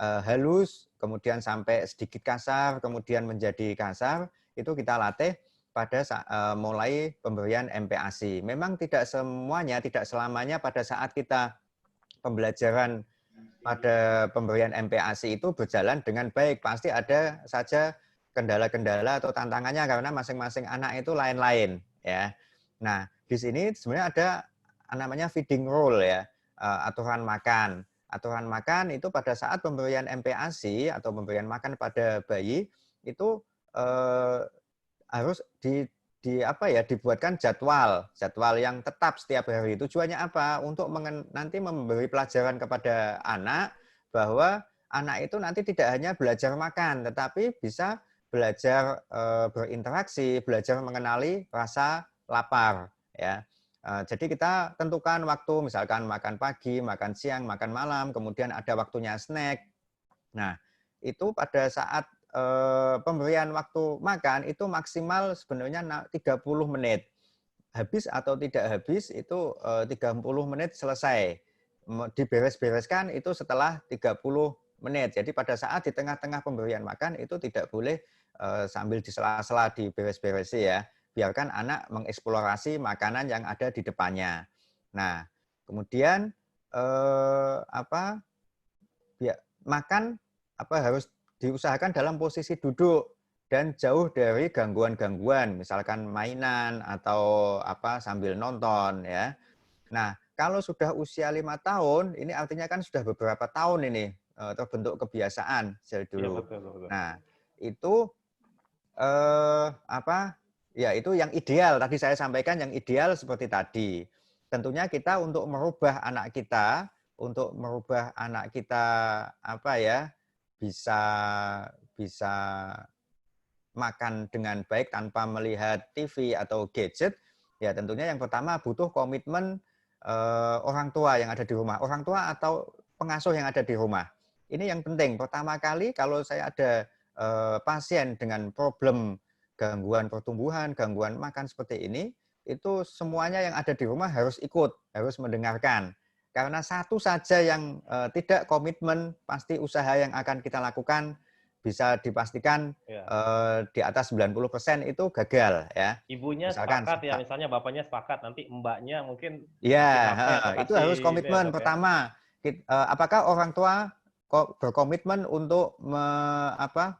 halus, kemudian sampai sedikit kasar, kemudian menjadi kasar, itu kita latih pada mulai pemberian MPASI. Memang tidak selamanya pada saat kita pembelajaran pada pemberian MPASI itu berjalan dengan baik. Pasti ada saja kendala-kendala atau tantangannya karena masing-masing anak itu lain-lain ya. Nah, di sini sebenarnya ada namanya feeding rule ya, aturan makan. Aturan makan itu pada saat pemberian MPASI atau pemberian makan pada bayi itu harus dibuatkan jadwal yang tetap setiap hari. Tujuannya apa? Untuk nanti memberi pelajaran kepada anak bahwa anak itu nanti tidak hanya belajar makan, tetapi bisa belajar berinteraksi, belajar mengenali rasa lapar. Ya. Jadi kita tentukan waktu, misalkan makan pagi, makan siang, makan malam, kemudian ada waktunya snack. Nah, itu pada saat pemberian waktu makan itu maksimal sebenarnya 30 menit. Habis atau tidak habis itu 30 menit selesai. Diberes-bereskan itu setelah 30 menit. Jadi pada saat di tengah-tengah pemberian makan itu tidak boleh sambil di sela-sela diberes-beresi ya. Biarkan anak mengeksplorasi makanan yang ada di depannya. Nah, kemudian makan harus diusahakan dalam posisi duduk dan jauh dari gangguan-gangguan, misalkan mainan atau sambil nonton ya. Nah, kalau sudah usia 5 tahun, ini artinya kan sudah beberapa tahun ini terbentuk kebiasaan dari dulu. Ya, betul. Nah, itu itu yang ideal. Tadi saya sampaikan yang ideal seperti tadi. Tentunya kita untuk merubah anak kita bisa makan dengan baik tanpa melihat TV atau gadget, ya tentunya yang pertama butuh komitmen orang tua yang ada di rumah, orang tua atau pengasuh yang ada di rumah. Ini yang penting. Pertama kali kalau saya ada pasien dengan problem gangguan pertumbuhan, gangguan makan seperti ini, itu semuanya yang ada di rumah harus ikut, harus mendengarkan. Karena satu saja yang tidak komitmen, pasti usaha yang akan kita lakukan bisa dipastikan di atas 90% itu gagal ya. Ibunya Misalkan, sepakat ya, misalnya bapaknya sepakat, nanti mbaknya mungkin ya, kasih itu harus ini komitmen. ya, Pertama, apakah orang tua berkomitmen untuk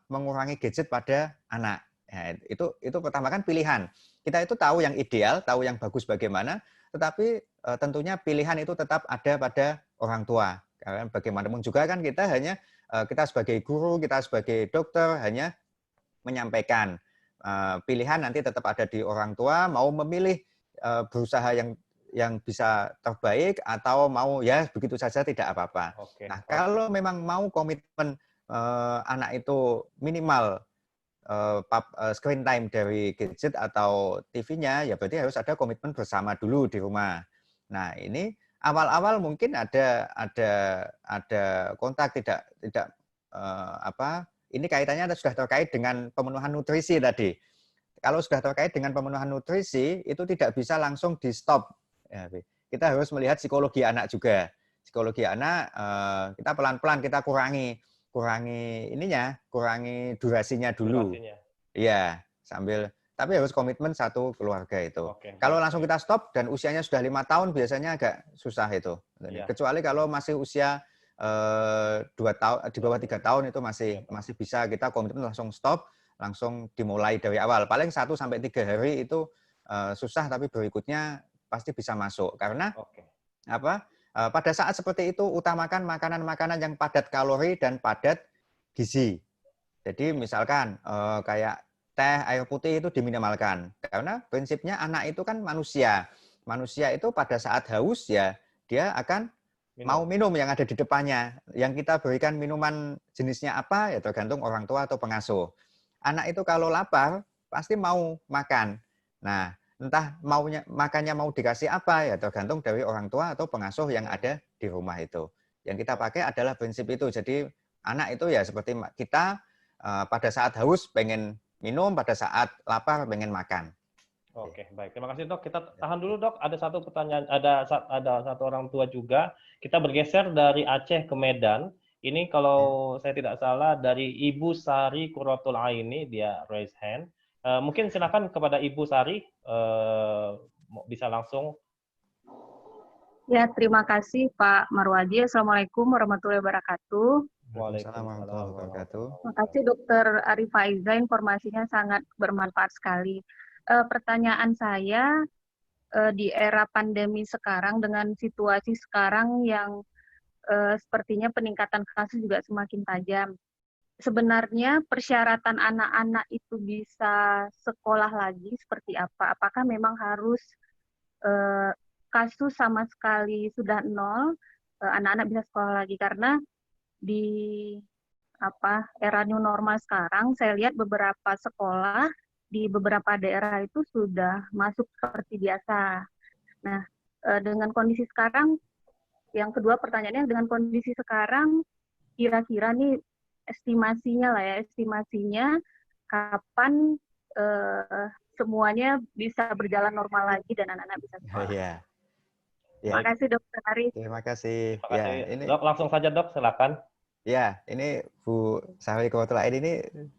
mengurangi gadget pada anak? Ya, itu pertama kan pilihan. Kita itu tahu yang ideal, tahu yang bagus bagaimana, tetapi tentunya pilihan itu tetap ada pada orang tua. Karena bagaimanapun juga kan kita sebagai guru, kita sebagai dokter hanya menyampaikan. Pilihan nanti tetap ada di orang tua, mau memilih berusaha yang bisa terbaik atau mau ya begitu saja tidak apa-apa. Nah, kalau memang mau komitmen anak itu minimal screen time dari gadget atau TV-nya, ya berarti harus ada komitmen bersama dulu di rumah. Nah, ini awal-awal mungkin ada kontak tidak ini kaitannya sudah terkait dengan pemenuhan nutrisi tadi. kalau sudah terkait dengan pemenuhan nutrisi itu tidak bisa langsung di stop. Ya, kita harus melihat psikologi anak juga. Psikologi anak kita pelan-pelan kita kurangi durasinya dulu. Durasinya. Iya, tapi harus komitmen satu keluarga itu. Oke, kalau baik, langsung kita stop dan usianya sudah 5 tahun biasanya agak susah itu. Iya. Kecuali kalau masih usia 2 tahun, di bawah 3 tahun itu masih bisa kita komitmen langsung stop, langsung dimulai dari awal. Paling 1 sampai 3 hari itu susah, tapi berikutnya pasti bisa masuk. Karena pada saat seperti itu utamakan makanan-makanan yang padat kalori dan padat gizi. Jadi misalkan kayak teh, air putih itu diminimalkan. Karena prinsipnya anak itu kan manusia. Manusia itu pada saat haus ya dia akan mau minum yang ada di depannya. Yang kita berikan minuman jenisnya apa ya tergantung orang tua atau pengasuh. Anak itu kalau lapar pasti mau makan. Nah, entah makannya mau dikasih apa ya tergantung dari orang tua atau pengasuh yang ada di rumah itu. Yang kita pakai adalah prinsip itu. Jadi anak itu ya seperti kita pada saat haus pengen minum, pada saat lapar pengen makan. Oke, baik. Terima kasih, Dok. Kita tahan dulu, Dok. Ada satu pertanyaan, ada satu orang tua juga. Kita bergeser dari Aceh ke Medan. Ini kalau saya tidak salah dari Ibu Sari Qurratul Aini, dia raise hand. Mungkin silakan kepada Ibu Sari, bisa langsung. Ya, terima kasih Pak Marwaji. Assalamualaikum warahmatullahi wabarakatuh. Waalaikumsalam warahmatullahi wabarakatuh. Terima kasih Dokter Arif Faiza, informasinya sangat bermanfaat sekali. Pertanyaan saya, di era pandemi sekarang dengan situasi sekarang yang sepertinya peningkatan kasus juga semakin tajam. Sebenarnya persyaratan anak-anak itu bisa sekolah lagi seperti apa? Apakah memang harus kasus sama sekali sudah 0, anak-anak bisa sekolah lagi? Karena di era new normal sekarang, saya lihat beberapa sekolah di beberapa daerah itu sudah masuk seperti biasa. Nah, dengan kondisi sekarang, yang kedua pertanyaannya, dengan kondisi sekarang, kira-kira nih estimasinya kapan semuanya bisa berjalan normal lagi dan anak-anak bisa sekolah. Ya. Terima kasih Dokter Arif. Terima kasih. Terima kasih. Ya, ini, Dok, langsung saja Dok, silakan. Ya, ini Bu Sari Qurratul Aini ini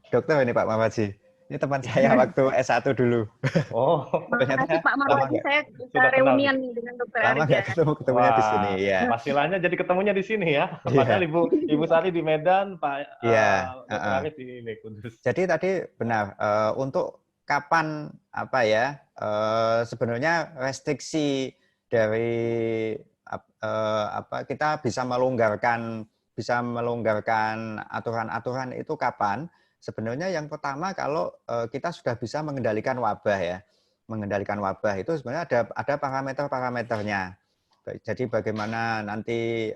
dokter ini Pak Marwaji. Ini teman saya waktu S1 dulu. Oh, terima kasih Pak Marwaji, saya bisa reunian nih dengan Dokter Arif. Lama nggak ketemunya di sini ya. Pastilannya jadi ketemunya di sini ya. Padahal Ibu Sari di Medan, Pak Dokter Arif di Kudus. Jadi tadi benar untuk kapan sebenarnya restriksi dari kita bisa melonggarkan aturan-aturan itu kapan? Sebenarnya yang pertama kalau kita sudah bisa mengendalikan wabah ya. Mengendalikan wabah itu sebenarnya ada parameter-parameternya. Jadi bagaimana nanti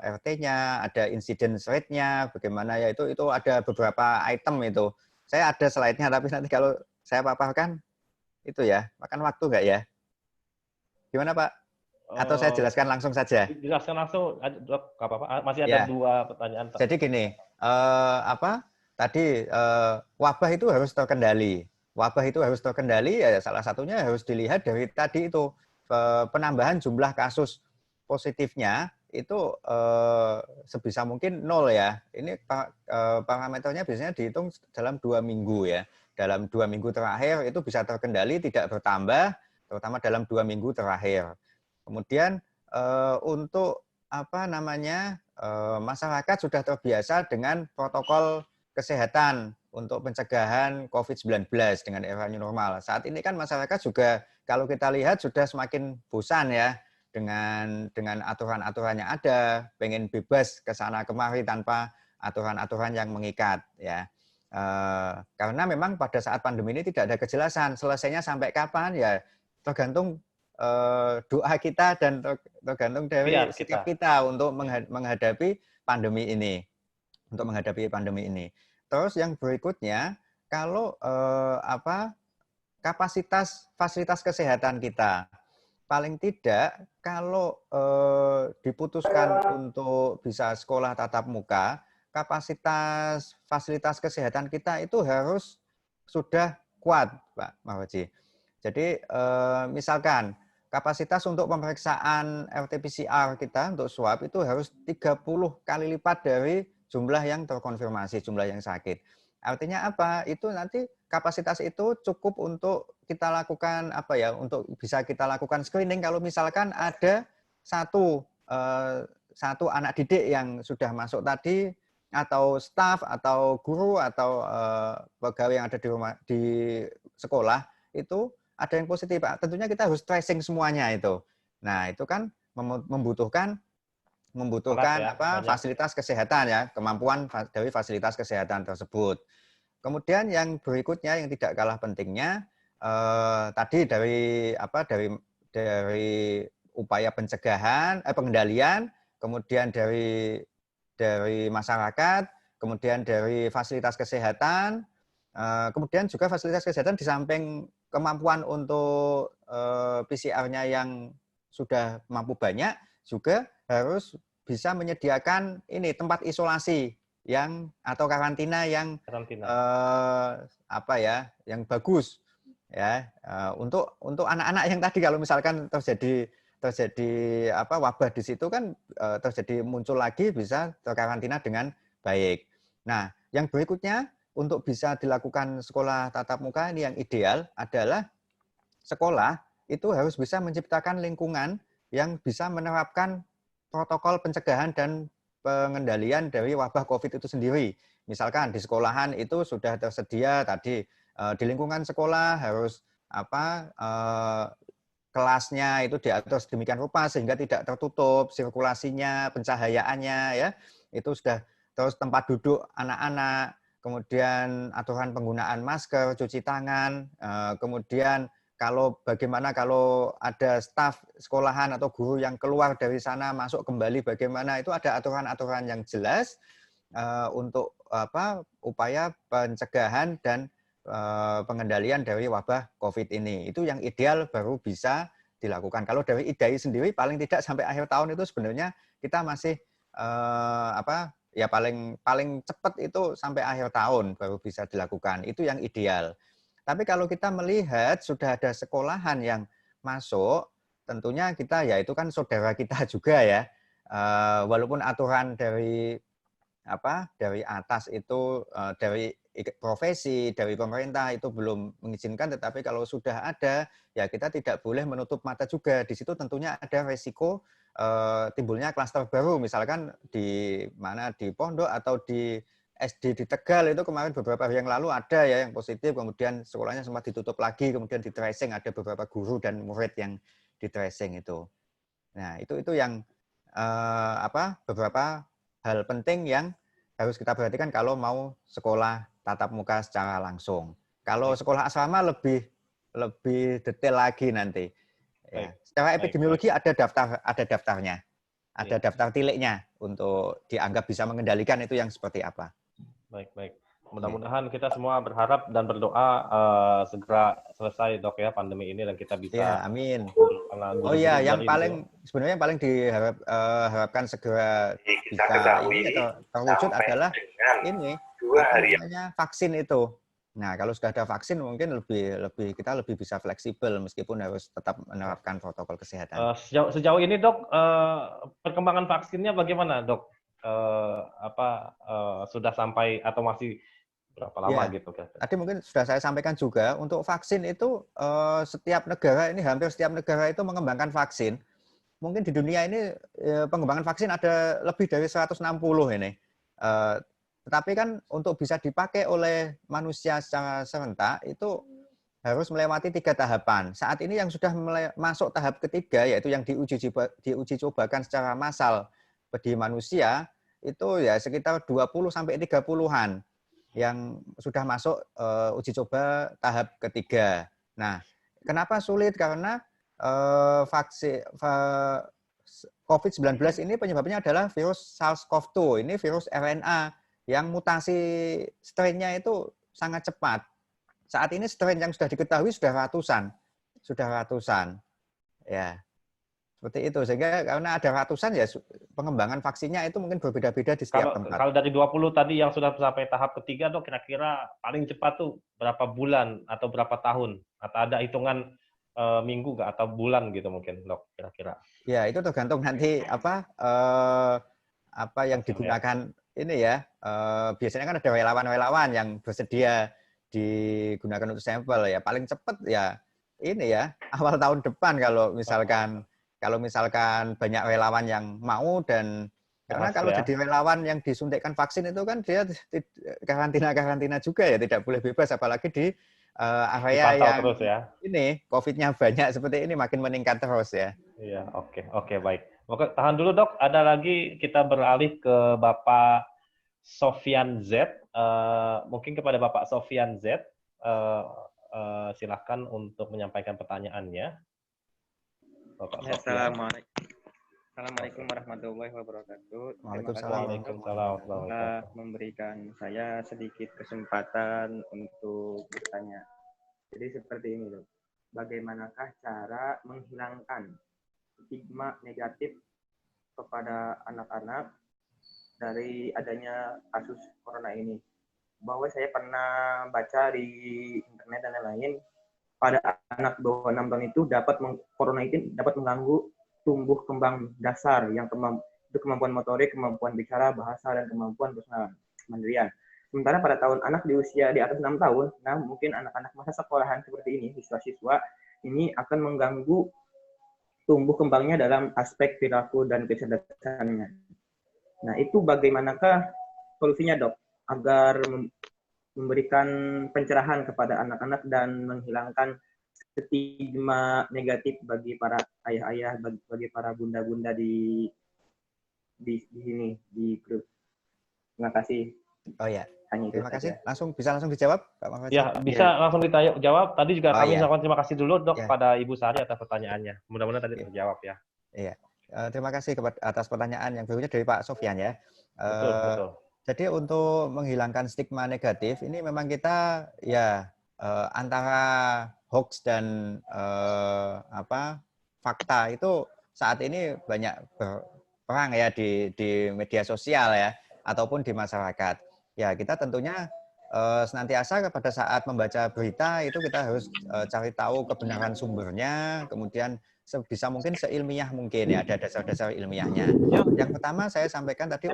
RT-nya, ada incidence rate-nya, bagaimana ya itu ada beberapa item itu. Saya ada slide-nya tapi nanti kalau saya paparkan itu ya, makan waktu nggak ya? Gimana Pak? Atau saya jelaskan langsung saja? Jelaskan langsung, Dok, nggak apa-apa. Masih ada 2 pertanyaan. Jadi gini, wabah itu harus terkendali. Wabah itu harus terkendali, ya salah satunya harus dilihat dari tadi itu penambahan jumlah kasus positifnya itu sebisa mungkin 0 ya. Ini parameternya biasanya dihitung dalam 2 minggu ya. Dalam 2 minggu terakhir itu bisa terkendali, tidak bertambah, terutama dalam 2 minggu terakhir. Kemudian untuk masyarakat sudah terbiasa dengan protokol kesehatan untuk pencegahan COVID-19 dengan era new normal. Saat ini kan masyarakat juga kalau kita lihat sudah semakin bosan ya dengan aturan-aturan yang ada, pengen bebas ke sana kemari tanpa aturan-aturan yang mengikat ya. Karena memang pada saat pandemi ini tidak ada kejelasan selesainya sampai kapan ya tergantung doa kita dan tergantung dari sikap kita untuk menghadapi pandemi ini. Terus yang berikutnya, kalau kapasitas fasilitas kesehatan kita, paling tidak kalau diputuskan untuk bisa sekolah tatap muka, kapasitas fasilitas kesehatan kita itu harus sudah kuat, Pak Mawaji. Jadi misalkan kapasitas untuk pemeriksaan RT-PCR kita untuk swab itu harus 30 kali lipat dari jumlah yang terkonfirmasi, jumlah yang sakit. Artinya apa? Itu nanti kapasitas itu cukup untuk kita lakukan apa ya? Untuk bisa kita lakukan screening kalau misalkan ada satu anak didik yang sudah masuk tadi, atau staf atau guru atau pegawai yang ada di sekolah itu ada yang positif, Pak. Tentunya kita harus tracing semuanya itu. Nah, itu kan membutuhkan ya, fasilitas kesehatan ya, kemampuan dari fasilitas kesehatan tersebut. Kemudian yang berikutnya yang tidak kalah pentingnya tadi dari upaya pencegahan, pengendalian, kemudian dari masyarakat, kemudian dari fasilitas kesehatan, kemudian juga fasilitas kesehatan di samping kemampuan untuk PCR-nya yang sudah mampu banyak, juga harus bisa menyediakan ini tempat isolasi atau karantina yang yang bagus ya, untuk anak-anak yang tadi kalau misalkan terjadi wabah di situ kan terjadi muncul lagi bisa terkarantina dengan baik. Nah, yang berikutnya untuk bisa dilakukan sekolah tatap muka ini yang ideal adalah sekolah itu harus bisa menciptakan lingkungan yang bisa menerapkan protokol pencegahan dan pengendalian dari wabah COVID itu sendiri. Misalkan di sekolahan itu sudah tersedia tadi di lingkungan sekolah harus kelasnya itu diatur sedemikian rupa sehingga tidak tertutup sirkulasinya, pencahayaannya ya. Itu sudah, terus tempat duduk anak-anak, kemudian aturan penggunaan masker, cuci tangan, kemudian bagaimana kalau ada staf sekolahan atau guru yang keluar dari sana masuk kembali bagaimana, itu ada aturan-aturan yang jelas untuk upaya pencegahan dan pengendalian dari wabah COVID ini. Itu yang ideal baru bisa dilakukan. Kalau dari IDAI sendiri paling tidak sampai akhir tahun itu sebenarnya kita masih paling cepat itu sampai akhir tahun baru bisa dilakukan. Itu yang ideal. Tapi kalau kita melihat sudah ada sekolahan yang masuk, tentunya kita ya itu kan saudara kita juga ya. Walaupun aturan dari atas itu dari profesi, dari pemerintah itu belum mengizinkan, tetapi kalau sudah ada ya kita tidak boleh menutup mata juga. Di situ tentunya ada resiko timbulnya klaster baru, misalkan di Pondok atau di SD di Tegal itu kemarin beberapa hari yang lalu ada ya yang positif, kemudian sekolahnya sempat ditutup lagi, kemudian di tracing ada beberapa guru dan murid yang di tracing itu. Nah, itu yang beberapa hal penting yang harus kita perhatikan kalau mau sekolah tatap muka secara langsung. Kalau sekolah asrama lebih detail lagi nanti. Ya. Secara epidemiologi ada daftarnya. Ada daftar tiliknya untuk dianggap bisa mengendalikan itu yang seperti apa. Baik. Mudah-mudahan kita semua berharap dan berdoa segera selesai, Dok, ya pandemi ini dan kita bisa. Ya, amin. Yang paling diharapkan segera bisa terwujud adalah ini vaksin itu. Nah, kalau sudah ada vaksin mungkin kita lebih bisa fleksibel meskipun harus tetap menerapkan protokol kesehatan. Sejauh ini, Dok, perkembangan vaksinnya bagaimana, Dok? Sudah sampai atau masih berapa lama gitu? Tadi mungkin sudah saya sampaikan juga, untuk vaksin itu hampir setiap negara itu mengembangkan vaksin. Mungkin di dunia ini pengembangan vaksin ada lebih dari 160 ini. Tetapi kan untuk bisa dipakai oleh manusia secara serentak itu harus melewati 3 tahapan. Saat ini yang sudah masuk tahap ketiga, yaitu yang diuji cobakan secara massal di manusia, itu ya sekitar 20-30-an yang sudah masuk uji coba tahap ketiga. Nah, kenapa sulit? Karena vaksin COVID-19 ini penyebabnya adalah virus SARS-CoV-2. Ini virus RNA yang mutasi strain-nya itu sangat cepat. Saat ini strain yang sudah diketahui sudah ratusan. Ya. Seperti itu, sehingga karena ada ratusan ya pengembangan vaksinnya itu mungkin berbeda-beda di setiap tempat. Kalau dari 20 tadi yang sudah sampai tahap ketiga, Dok, kira-kira paling cepat tuh berapa bulan atau berapa tahun? Atau ada hitungan minggu nggak atau bulan gitu mungkin, Dok, kira-kira? Ya, itu tergantung nanti apa yang digunakan ini ya. Biasanya kan ada relawan-relawan yang bersedia digunakan untuk sampel ya. Paling cepat ya ini ya awal tahun depan kalau misalkan banyak relawan yang mau dan karena kalau jadi relawan yang disuntikkan vaksin itu kan dia karantina juga ya, tidak boleh bebas apalagi di area yang terus ya. Ini COVID-nya banyak seperti ini makin meningkat terus ya. Iya, oke, baik. Oke, tahan dulu, Dok. Ada lagi kita beralih ke Bapak Sofian Z. Mungkin kepada Bapak Sofian Z, silakan untuk menyampaikan pertanyaannya. Assalamualaikum warahmatullahi wabarakatuh. Waalaikumsalam. Telah memberikan saya sedikit kesempatan untuk bertanya. Jadi seperti ini, Dok. Bagaimanakah cara menghilangkan stigma negatif kepada anak-anak dari adanya kasus corona ini? Bahwa saya pernah baca di internet dan lain-lain, pada anak bawah 6 tahun itu corona itu dapat mengganggu tumbuh kembang dasar yang kemampuan motorik, kemampuan bicara, bahasa, dan kemampuan personal mandirian. Sementara pada anak di usia di atas 6 tahun, nah mungkin anak-anak masa sekolahan seperti ini, siswa-siswa ini akan mengganggu tumbuh kembangnya dalam aspek perilaku dan kecerdasannya. Nah, itu bagaimanakah solusinya, Dok, agar memberikan pencerahan kepada anak-anak dan menghilangkan stigma negatif bagi para ayah-ayah, bagi para bunda-bunda di sini di grup. Terima kasih. Oh ya. Terima kasih. Saja. Bisa langsung dijawab, Pak Mahfudz? Ya, bisa langsung dijawab. Tadi juga kami mengucapkan terima kasih dulu, Dok, pada Ibu Sari atas pertanyaannya. Mudah-mudahan tadi terjawab ya. Iya. Terima kasih atas pertanyaan yang berikutnya dari Pak Sofian ya. Betul. Jadi untuk menghilangkan stigma negatif ini memang kita ya antara hoax dan fakta itu saat ini banyak berperang ya di media sosial ya ataupun di masyarakat. Ya kita tentunya senantiasa pada saat membaca berita itu kita harus cari tahu kebenaran sumbernya, kemudian sebisa mungkin seilmiah mungkin ya, ada dasar-dasar ilmiahnya. Yang pertama saya sampaikan tadi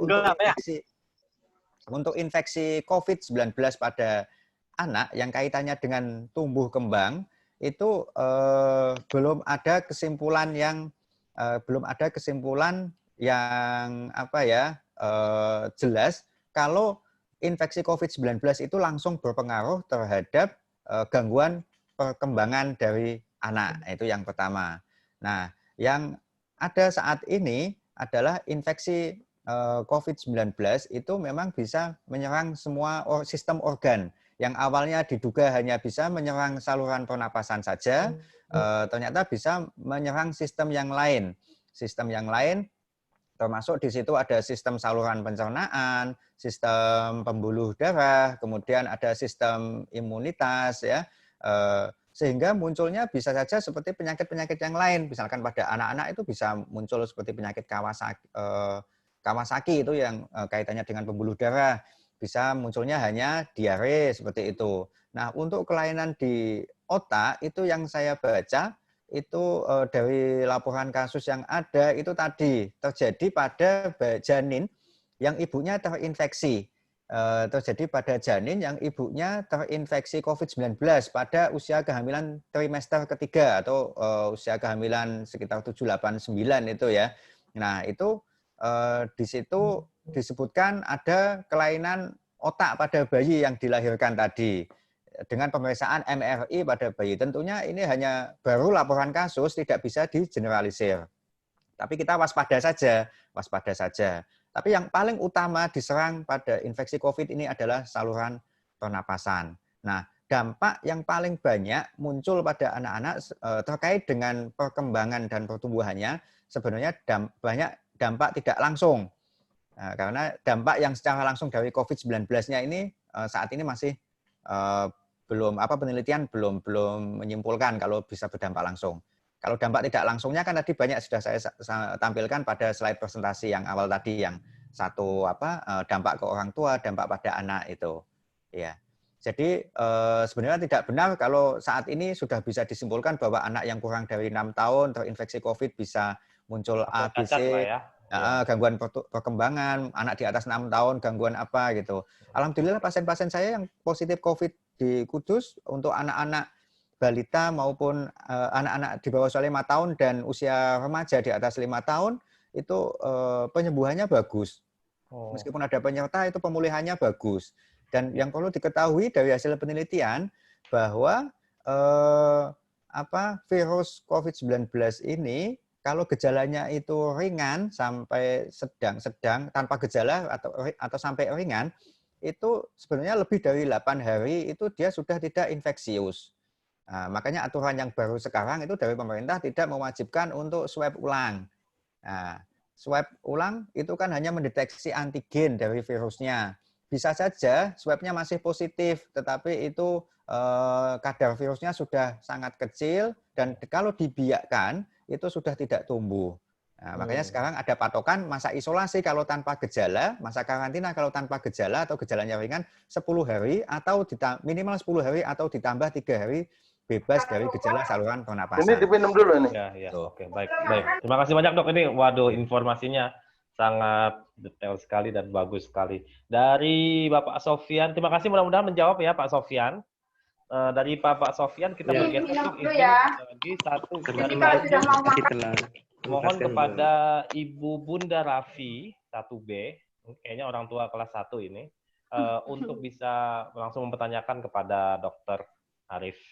untuk infeksi COVID-19 pada anak yang kaitannya dengan tumbuh kembang itu belum ada kesimpulan yang jelas kalau infeksi COVID-19 itu langsung berpengaruh terhadap gangguan perkembangan dari anak. Itu yang pertama. Nah, yang ada saat ini adalah infeksi COVID-19 itu memang bisa menyerang semua sistem organ. Yang awalnya diduga hanya bisa menyerang saluran pernapasan saja, ternyata bisa menyerang sistem yang lain. Sistem yang lain termasuk di situ ada sistem saluran pencernaan, sistem pembuluh darah, kemudian ada sistem imunitas ya. Sehingga munculnya bisa saja seperti penyakit-penyakit yang lain. Misalkan pada anak-anak itu bisa muncul seperti penyakit Kawasaki itu yang kaitannya dengan pembuluh darah. Bisa munculnya hanya diare seperti itu. Nah, untuk kelainan di otak itu yang saya baca itu dari laporan kasus yang ada itu tadi terjadi pada janin yang ibunya terinfeksi. Terjadi pada janin yang ibunya terinfeksi COVID-19 pada usia kehamilan trimester ketiga atau usia kehamilan sekitar 7, 8, 9 itu ya. Nah, itu di situ disebutkan ada kelainan otak pada bayi yang dilahirkan tadi. Dengan pemeriksaan MRI pada bayi, tentunya ini hanya baru laporan kasus, tidak bisa digeneralisir. Tapi kita waspada saja. Tapi yang paling utama diserang pada infeksi COVID ini adalah saluran pernapasan. Nah, dampak yang paling banyak muncul pada anak-anak terkait dengan perkembangan dan pertumbuhannya sebenarnya banyak dampak tidak langsung. Nah, karena dampak yang secara langsung dari COVID-19-nya ini saat ini masih penelitian belum menyimpulkan kalau bisa berdampak langsung. Kalau dampak tidak langsungnya kan tadi banyak sudah saya tampilkan pada slide presentasi yang awal tadi, yang satu dampak ke orang tua, dampak pada anak itu. Ya. Jadi sebenarnya tidak benar kalau saat ini sudah bisa disimpulkan bahwa anak yang kurang dari 6 tahun terinfeksi COVID bisa muncul A, B, C, gangguan perkembangan, anak di atas 6 tahun gangguan apa gitu. Alhamdulillah pasien-pasien saya yang positif COVID di Kudus untuk anak-anak balita maupun anak-anak di bawah usia 5 tahun dan usia remaja di atas 5 tahun itu penyembuhannya bagus. Meskipun ada penyerta itu pemulihannya bagus. Dan yang perlu diketahui dari hasil penelitian bahwa virus COVID-19 ini kalau gejalanya itu ringan sampai sedang tanpa gejala atau sampai ringan, itu sebenarnya lebih dari 8 hari itu dia sudah tidak infeksius. Nah, makanya aturan yang baru sekarang itu dari pemerintah tidak mewajibkan untuk swab ulang. Nah, swab ulang itu kan hanya mendeteksi antigen dari virusnya. Bisa saja swabnya masih positif, tetapi itu kadar virusnya sudah sangat kecil dan kalau dibiakkan itu sudah tidak tumbuh. Nah, makanya sekarang ada patokan masa isolasi kalau tanpa gejala, masa karantina kalau tanpa gejala atau gejalanya ringan 10 hari atau minimal 10 hari atau ditambah 3 hari bebas dari gejala saluran pernapasan. Ini dipinum dulu nih. Ya. Oke, baik. Terima kasih banyak dok. Ini, waduh, informasinya sangat detail sekali dan bagus sekali. Dari Bapak Sofyan, terima kasih mudah-mudahan menjawab ya Pak Sofyan. Dari Pak Sofyan kita bergeser untuk lagi satu. Mohon kepada Ibu Bunda Raffi 1B, kayaknya orang tua kelas 1 ini, untuk bisa langsung mempertanyakan kepada Dr. Arif.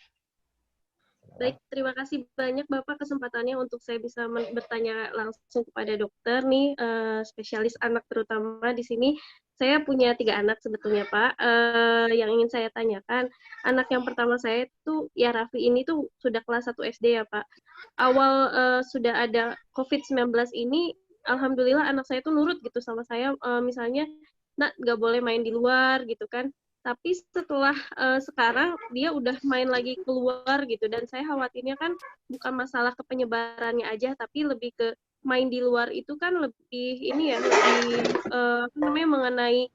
Baik, terima kasih banyak Bapak kesempatannya untuk saya bisa bertanya langsung kepada dokter nih, spesialis anak terutama di sini. Saya punya 3 anak sebetulnya Pak. Yang ingin saya tanyakan, anak yang pertama saya itu, ya Raffi ini tuh sudah kelas 1 SD ya Pak. Awal sudah ada COVID-19 ini, alhamdulillah anak saya tuh nurut gitu sama saya, misalnya, nak nggak boleh main di luar gitu kan. Tapi setelah sekarang dia udah main lagi keluar gitu, dan saya khawatirnya kan bukan masalah kepenyebarannya aja, tapi lebih ke main di luar itu kan lebih ini ya, lebih mengenai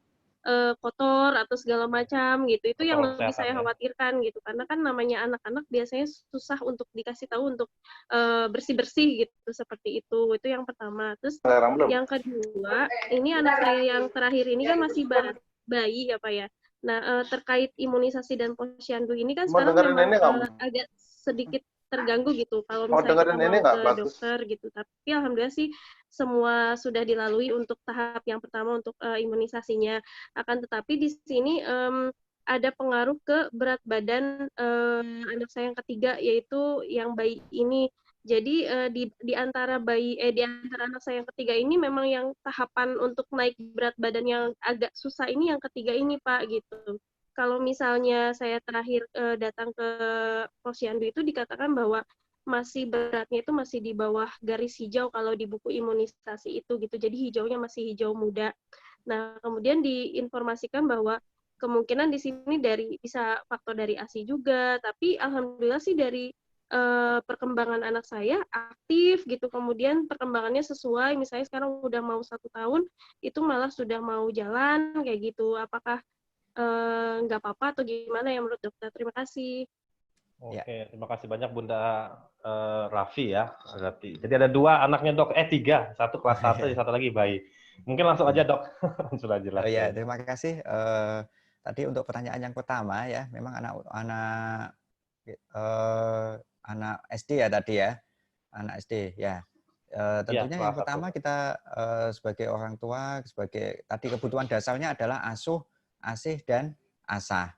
kotor atau segala macam gitu. Itu yang lebih saya khawatirkan gitu, karena kan namanya anak-anak biasanya susah untuk dikasih tahu untuk bersih-bersih gitu, seperti itu. Itu yang pertama. Terus yang kedua, ini anak saya yang terakhir ini kan masih bayi ya Pak ya. Nah, terkait imunisasi dan posyandu ini kan sekarang memang agak sedikit terganggu gitu kalau misalnya kita mau ke dokter gitu. Tapi alhamdulillah sih semua sudah dilalui untuk tahap yang pertama untuk imunisasinya. Akan tetapi di sini ada pengaruh ke berat badan anak saya yang ketiga, yaitu yang bayi ini. Jadi di antara anak saya yang ketiga ini memang yang tahapan untuk naik berat badan yang agak susah ini yang ketiga ini Pak gitu. Kalau misalnya saya terakhir datang ke posyandu itu dikatakan bahwa masih beratnya itu masih di bawah garis hijau kalau di buku imunisasi itu gitu. Jadi hijaunya masih hijau muda. Nah, kemudian diinformasikan bahwa kemungkinan di sini bisa faktor dari ASI juga, tapi alhamdulillah sih dari perkembangan anak saya aktif gitu, kemudian perkembangannya sesuai, misalnya sekarang udah mau 1 tahun, itu malah sudah mau jalan kayak gitu. Apakah nggak apa-apa atau gimana ya menurut dokter? Terima kasih. Oke, terima kasih banyak Bunda Raffi ya. Jadi ada 2 anaknya dok, 3, 1 kelas 1, 1 lagi bayi. Mungkin langsung aja dok, sudah jelas. Oh ya, terima kasih. Tadi untuk pertanyaan yang pertama ya, memang anak SD ya tadi ya, anak SD ya. Tentunya yang pertama kita sebagai orang tua, sebagai tadi kebutuhan dasarnya adalah asuh, asih, dan asah.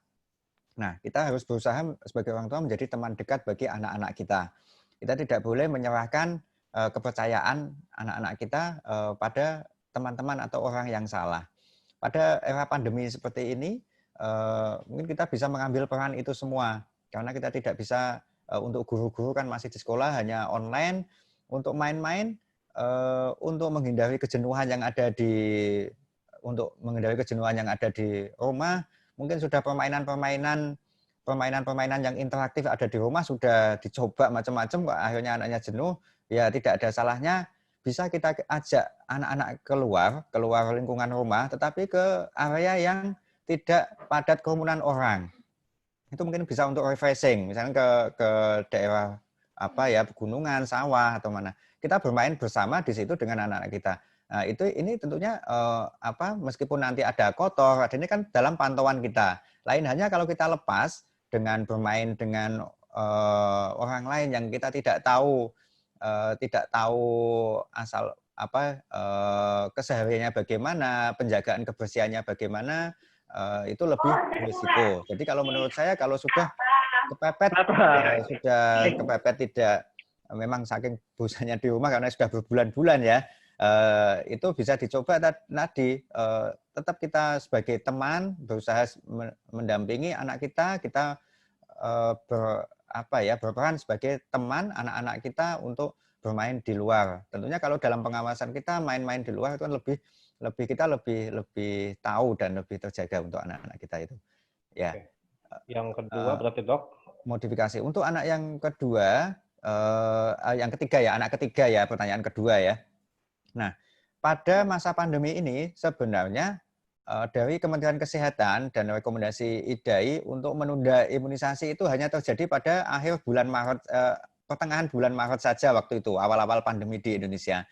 Nah, kita harus berusaha sebagai orang tua menjadi teman dekat bagi anak-anak kita. Kita tidak boleh menyerahkan kepercayaan anak-anak kita pada teman-teman atau orang yang salah. Pada era pandemi seperti ini, mungkin kita bisa mengambil peran itu semua. Karena kita tidak bisa, untuk guru-guru kan masih di sekolah hanya online, untuk main-main, untuk menghindari kejenuhan yang ada di rumah, mungkin sudah permainan permainan-permainan yang interaktif ada di rumah sudah dicoba macam-macam, kok akhirnya anaknya jenuh, ya tidak ada salahnya bisa kita ajak anak-anak keluar lingkungan rumah, tetapi ke area yang tidak padat kerumunan orang. Itu mungkin bisa untuk refreshing, misalnya ke daerah apa ya, pegunungan, sawah atau mana. Kita bermain bersama di situ dengan anak-anak kita. Nah, ini tentunya meskipun nanti ada kotor, ini kan dalam pantauan kita. Lain hanya kalau kita lepas dengan bermain dengan orang lain yang kita tidak tahu asal kesehariannya bagaimana, penjagaan kebersihannya bagaimana, itu lebih berisiko. Jadi kalau menurut saya kalau sudah kepepet tidak, memang saking bosannya di rumah karena sudah berbulan-bulan ya, itu bisa dicoba tadi, tetap kita sebagai teman berusaha mendampingi anak kita berperan sebagai teman anak-anak kita untuk bermain di luar. Tentunya kalau dalam pengawasan kita main-main di luar itu kan kita lebih tahu dan lebih terjaga untuk anak-anak kita itu. Ya. Yang kedua berarti Dok? Modifikasi untuk anak yang kedua, yang ketiga ya, anak ketiga ya, pertanyaan kedua ya. Nah, pada masa pandemi ini sebenarnya dari Kementerian Kesehatan dan rekomendasi IDAI untuk menunda imunisasi itu hanya terjadi pada akhir bulan Maret, pertengahan bulan Maret saja waktu itu, awal-awal pandemi di Indonesia.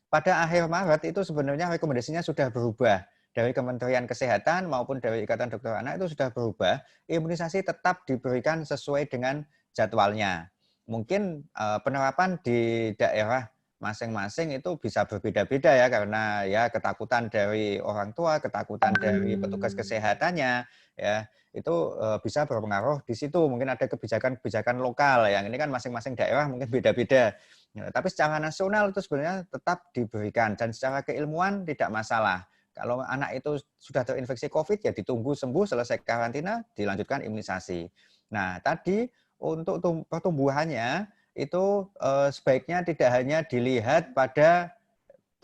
Pada akhir Maret itu sebenarnya rekomendasinya sudah berubah. Dari Kementerian Kesehatan maupun dari Ikatan Dokter Anak itu sudah berubah. Imunisasi tetap diberikan sesuai dengan jadwalnya. Mungkin penerapan di daerah masing-masing itu bisa berbeda-beda ya, karena ya ketakutan dari orang tua, ketakutan dari petugas kesehatannya, ya itu bisa berpengaruh di situ. Mungkin ada kebijakan-kebijakan lokal, yang ini kan masing-masing daerah mungkin beda-beda. Ya, tapi secara nasional itu sebenarnya tetap diberikan, dan secara keilmuan tidak masalah. Kalau anak itu sudah terinfeksi COVID, ya ditunggu sembuh, selesai karantina, dilanjutkan imunisasi. Nah, tadi untuk pertumbuhannya itu sebaiknya tidak hanya dilihat pada,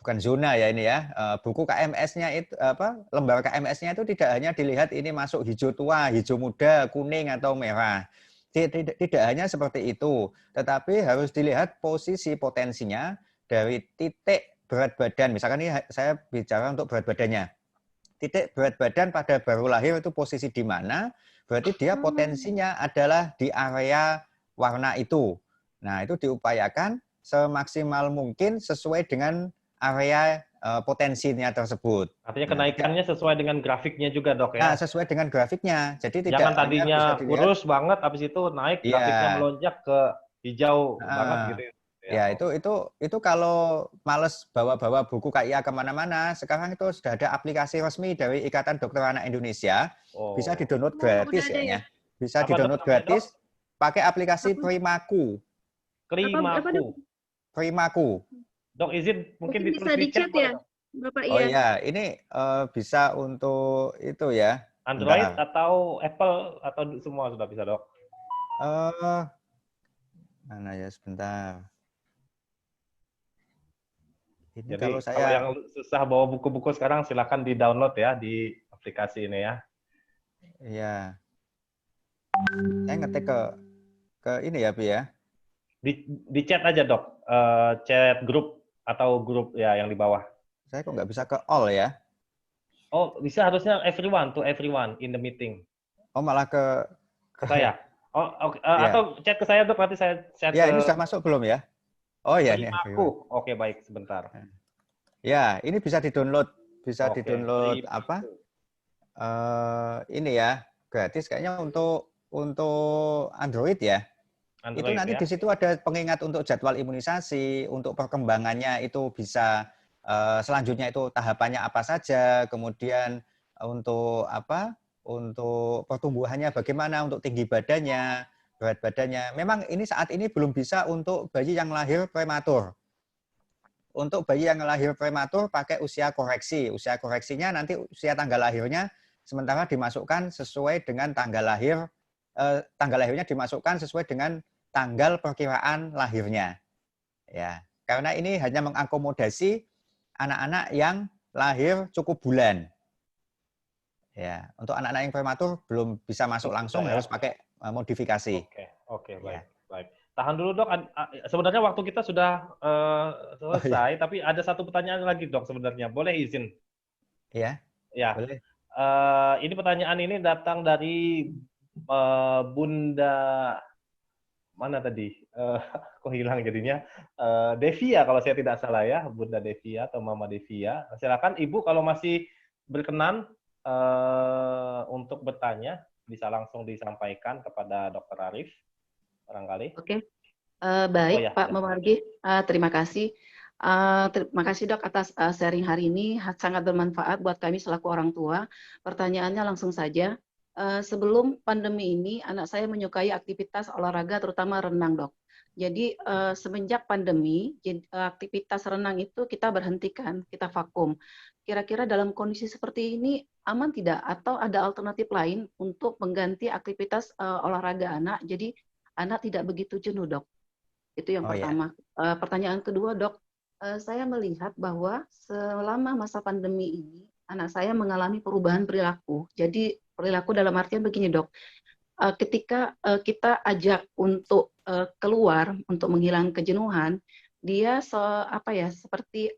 bukan zona ya ini ya, buku KMS-nya itu lembar KMS-nya itu tidak hanya dilihat ini masuk hijau tua, hijau muda, kuning atau merah. Tidak hanya seperti itu, tetapi harus dilihat posisi potensinya dari titik berat badan. Misalkan ini saya bicara untuk berat badannya. Titik berat badan pada baru lahir itu posisi di mana, berarti dia potensinya adalah di area warna itu. Nah, itu diupayakan semaksimal mungkin sesuai dengan area potensinya tersebut. Artinya kenaikannya sesuai dengan grafiknya juga Dok ya? Nah, sesuai dengan grafiknya. Jadi tidak jangan tadinya kurus banget, habis itu naik, grafiknya melonjak ke hijau banget gitu ya? Ya, itu kalau males bawa-bawa buku KIA kemana-mana, sekarang itu sudah ada aplikasi resmi dari Ikatan Dokter Anak Indonesia, bisa di-download gratis kayaknya. Bisa di-download gratis, pakai aplikasi Primaku. Primaku. Dok, izin mungkin bisa di chat ya, Bapak? Oh iya, ini bisa untuk itu ya. Android atau Apple atau semua sudah bisa Dok? Mana ya, sebentar. Ini jadi kalau kalau yang susah bawa buku-buku sekarang silakan di-download ya di aplikasi ini ya. Iya. Saya ngetik ke ini ya, Pi ya. Di chat aja Dok, chat grup atau grup ya yang di bawah. Saya kok nggak bisa ke all ya? Oh, bisa, harusnya everyone in the meeting. Oh, malah ke saya. Oh, atau chat ke saya Dok, nanti saya chat. Ya, ini sudah masuk belum ya? Oh ya, ini aku. Oke, baik, sebentar. Ya, ini bisa di-download, di-download apa? Ini ya, gratis kayaknya untuk Android ya. Android, itu nanti ya? Di situ ada pengingat untuk jadwal imunisasi, untuk perkembangannya itu bisa selanjutnya itu tahapannya apa saja, kemudian untuk apa? Untuk pertumbuhannya bagaimana, untuk tinggi badannya, berat badannya. Memang ini saat ini belum bisa untuk bayi yang lahir prematur. Untuk bayi yang lahir prematur pakai usia koreksi. Usia koreksinya nanti usia tanggal lahirnya sementara dimasukkan sesuai dengan tanggal lahir. Tanggal lahirnya dimasukkan sesuai dengan tanggal perkiraan lahirnya. Ya, karena ini hanya mengakomodasi anak-anak yang lahir cukup bulan. Ya, untuk anak-anak yang prematur belum bisa masuk langsung, harus pakai modifikasi. Oke, Ya. baik. Tahan dulu dok. Sebenarnya waktu kita sudah selesai, tapi ada satu pertanyaan lagi dok sebenarnya. Boleh izin? Ya, Ya. boleh. Ini pertanyaan ini datang dari Bunda mana tadi? Kok hilang jadinya? Devia kalau saya tidak salah ya, Bunda Devia atau Mama Devia. Silakan Ibu kalau masih berkenan untuk bertanya, bisa langsung disampaikan kepada Dr. Arif barangkali. Oke, baik ya, Pak ya. Memargi, terima kasih. Terima kasih dok atas sharing hari ini, sangat bermanfaat buat kami selaku orang tua. Pertanyaannya langsung saja, sebelum pandemi ini anak saya menyukai aktivitas olahraga terutama renang dok. Jadi semenjak pandemi, aktivitas renang itu kita berhentikan, kita vakum. Kira-kira dalam kondisi seperti ini aman tidak? Atau ada alternatif lain untuk mengganti aktivitas olahraga anak? Jadi anak tidak begitu jenuh dok. Itu yang pertama. Pertanyaan kedua dok, saya melihat bahwa selama masa pandemi ini anak saya mengalami perubahan perilaku. Jadi perilaku dalam artian begini dok, ketika kita ajak untuk keluar untuk menghilangkan kejenuhan, dia seperti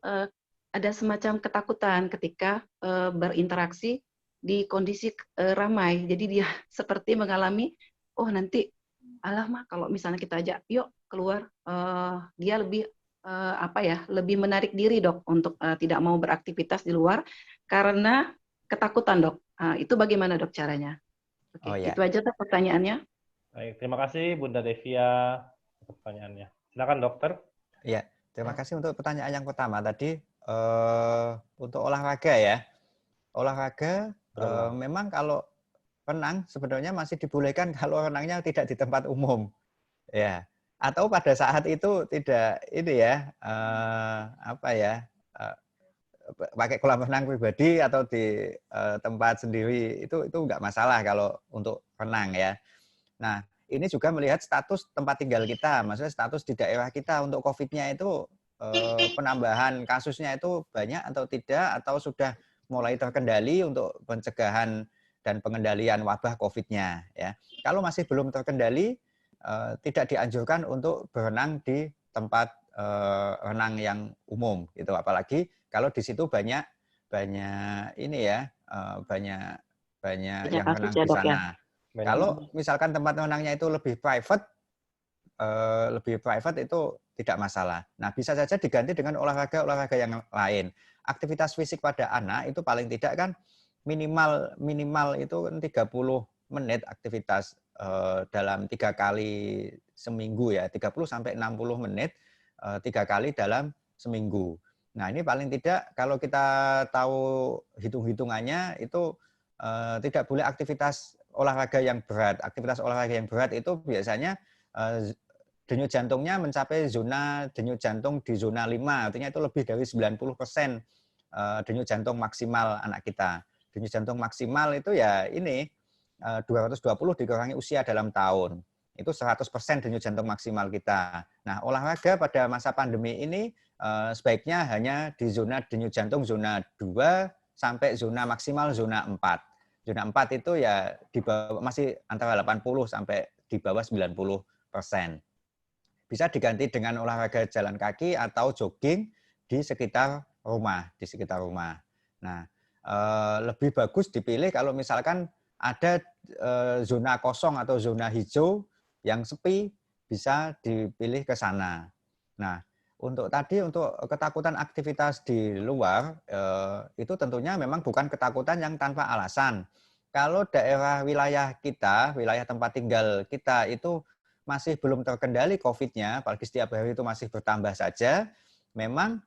ada semacam ketakutan ketika berinteraksi di kondisi ramai. Jadi dia seperti mengalami, oh nanti alah mah kalau misalnya kita ajak yuk keluar, dia lebih lebih menarik diri dok untuk tidak mau beraktivitas di luar karena ketakutan dok. Itu bagaimana dok caranya? Oke, itu aja dok pertanyaannya. Baik, terima kasih Bunda Devia untuk pertanyaannya. Silakan dokter. Ya, terima kasih untuk pertanyaan yang pertama tadi untuk olahraga ya. Olahraga memang kalau renang sebenarnya masih dibolehkan kalau renangnya tidak di tempat umum, ya. Atau pada saat itu tidak ini ya, pakai kolam renang pribadi atau di tempat sendiri itu nggak masalah kalau untuk renang ya. Nah ini juga melihat status tempat tinggal kita, maksudnya status di daerah kita untuk COVID-nya itu penambahan kasusnya itu banyak atau tidak, atau sudah mulai terkendali untuk pencegahan dan pengendalian wabah COVID-nya ya. Kalau masih belum terkendali, tidak dianjurkan untuk berenang di tempat renang yang umum gitu. Apalagi kalau di situ banyak ini ya, banyak yang renang di sana. Ya. Kalau misalkan tempat renangnya itu lebih private itu tidak masalah. Nah, bisa saja diganti dengan olahraga yang lain. Aktivitas fisik pada anak itu paling tidak kan minimal itu 30 menit aktivitas dalam 3 kali seminggu ya, 30 sampai 60 menit 3 kali dalam seminggu. Nah, ini paling tidak kalau kita tahu hitung-hitungannya itu tidak boleh aktivitas olahraga yang berat. Aktivitas olahraga yang berat itu biasanya denyut jantungnya mencapai zona denyut jantung di zona 5, artinya itu lebih dari 90% denyut jantung maksimal anak kita. Denyut jantung maksimal itu ya ini 220 dikurangi usia dalam tahun. Itu 100% denyut jantung maksimal kita. Nah, olahraga pada masa pandemi ini sebaiknya hanya di zona denyut jantung zona 2 sampai zona maksimal zona 4. Zona 4 itu ya di bawah, masih antara 80 sampai di bawah 90%. Bisa diganti dengan olahraga jalan kaki atau jogging di sekitar rumah. Nah, lebih bagus dipilih kalau misalkan ada zona kosong atau zona hijau yang sepi, bisa dipilih ke sana. Nah, untuk ketakutan aktivitas di luar, itu tentunya memang bukan ketakutan yang tanpa alasan. Kalau daerah wilayah kita, wilayah tempat tinggal kita itu masih belum terkendali COVID-nya, apalagi setiap hari itu masih bertambah saja, memang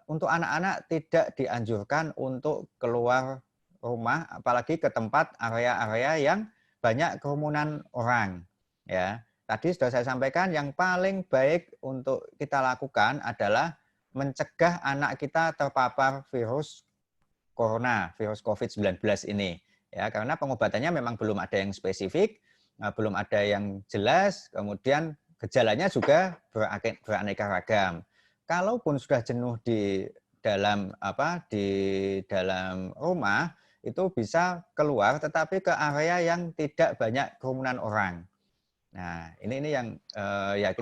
untuk anak-anak tidak dianjurkan untuk keluar rumah, apalagi ke tempat area-area yang banyak kerumunan orang. Ya, tadi sudah saya sampaikan yang paling baik untuk kita lakukan adalah mencegah anak kita terpapar virus corona, virus COVID-19 ini. Ya, karena pengobatannya memang belum ada yang spesifik, belum ada yang jelas, kemudian gejalanya juga beraneka ragam. Kalaupun sudah jenuh di dalam rumah, itu bisa keluar tetapi ke area yang tidak banyak kerumunan orang. Nah, ini yang ya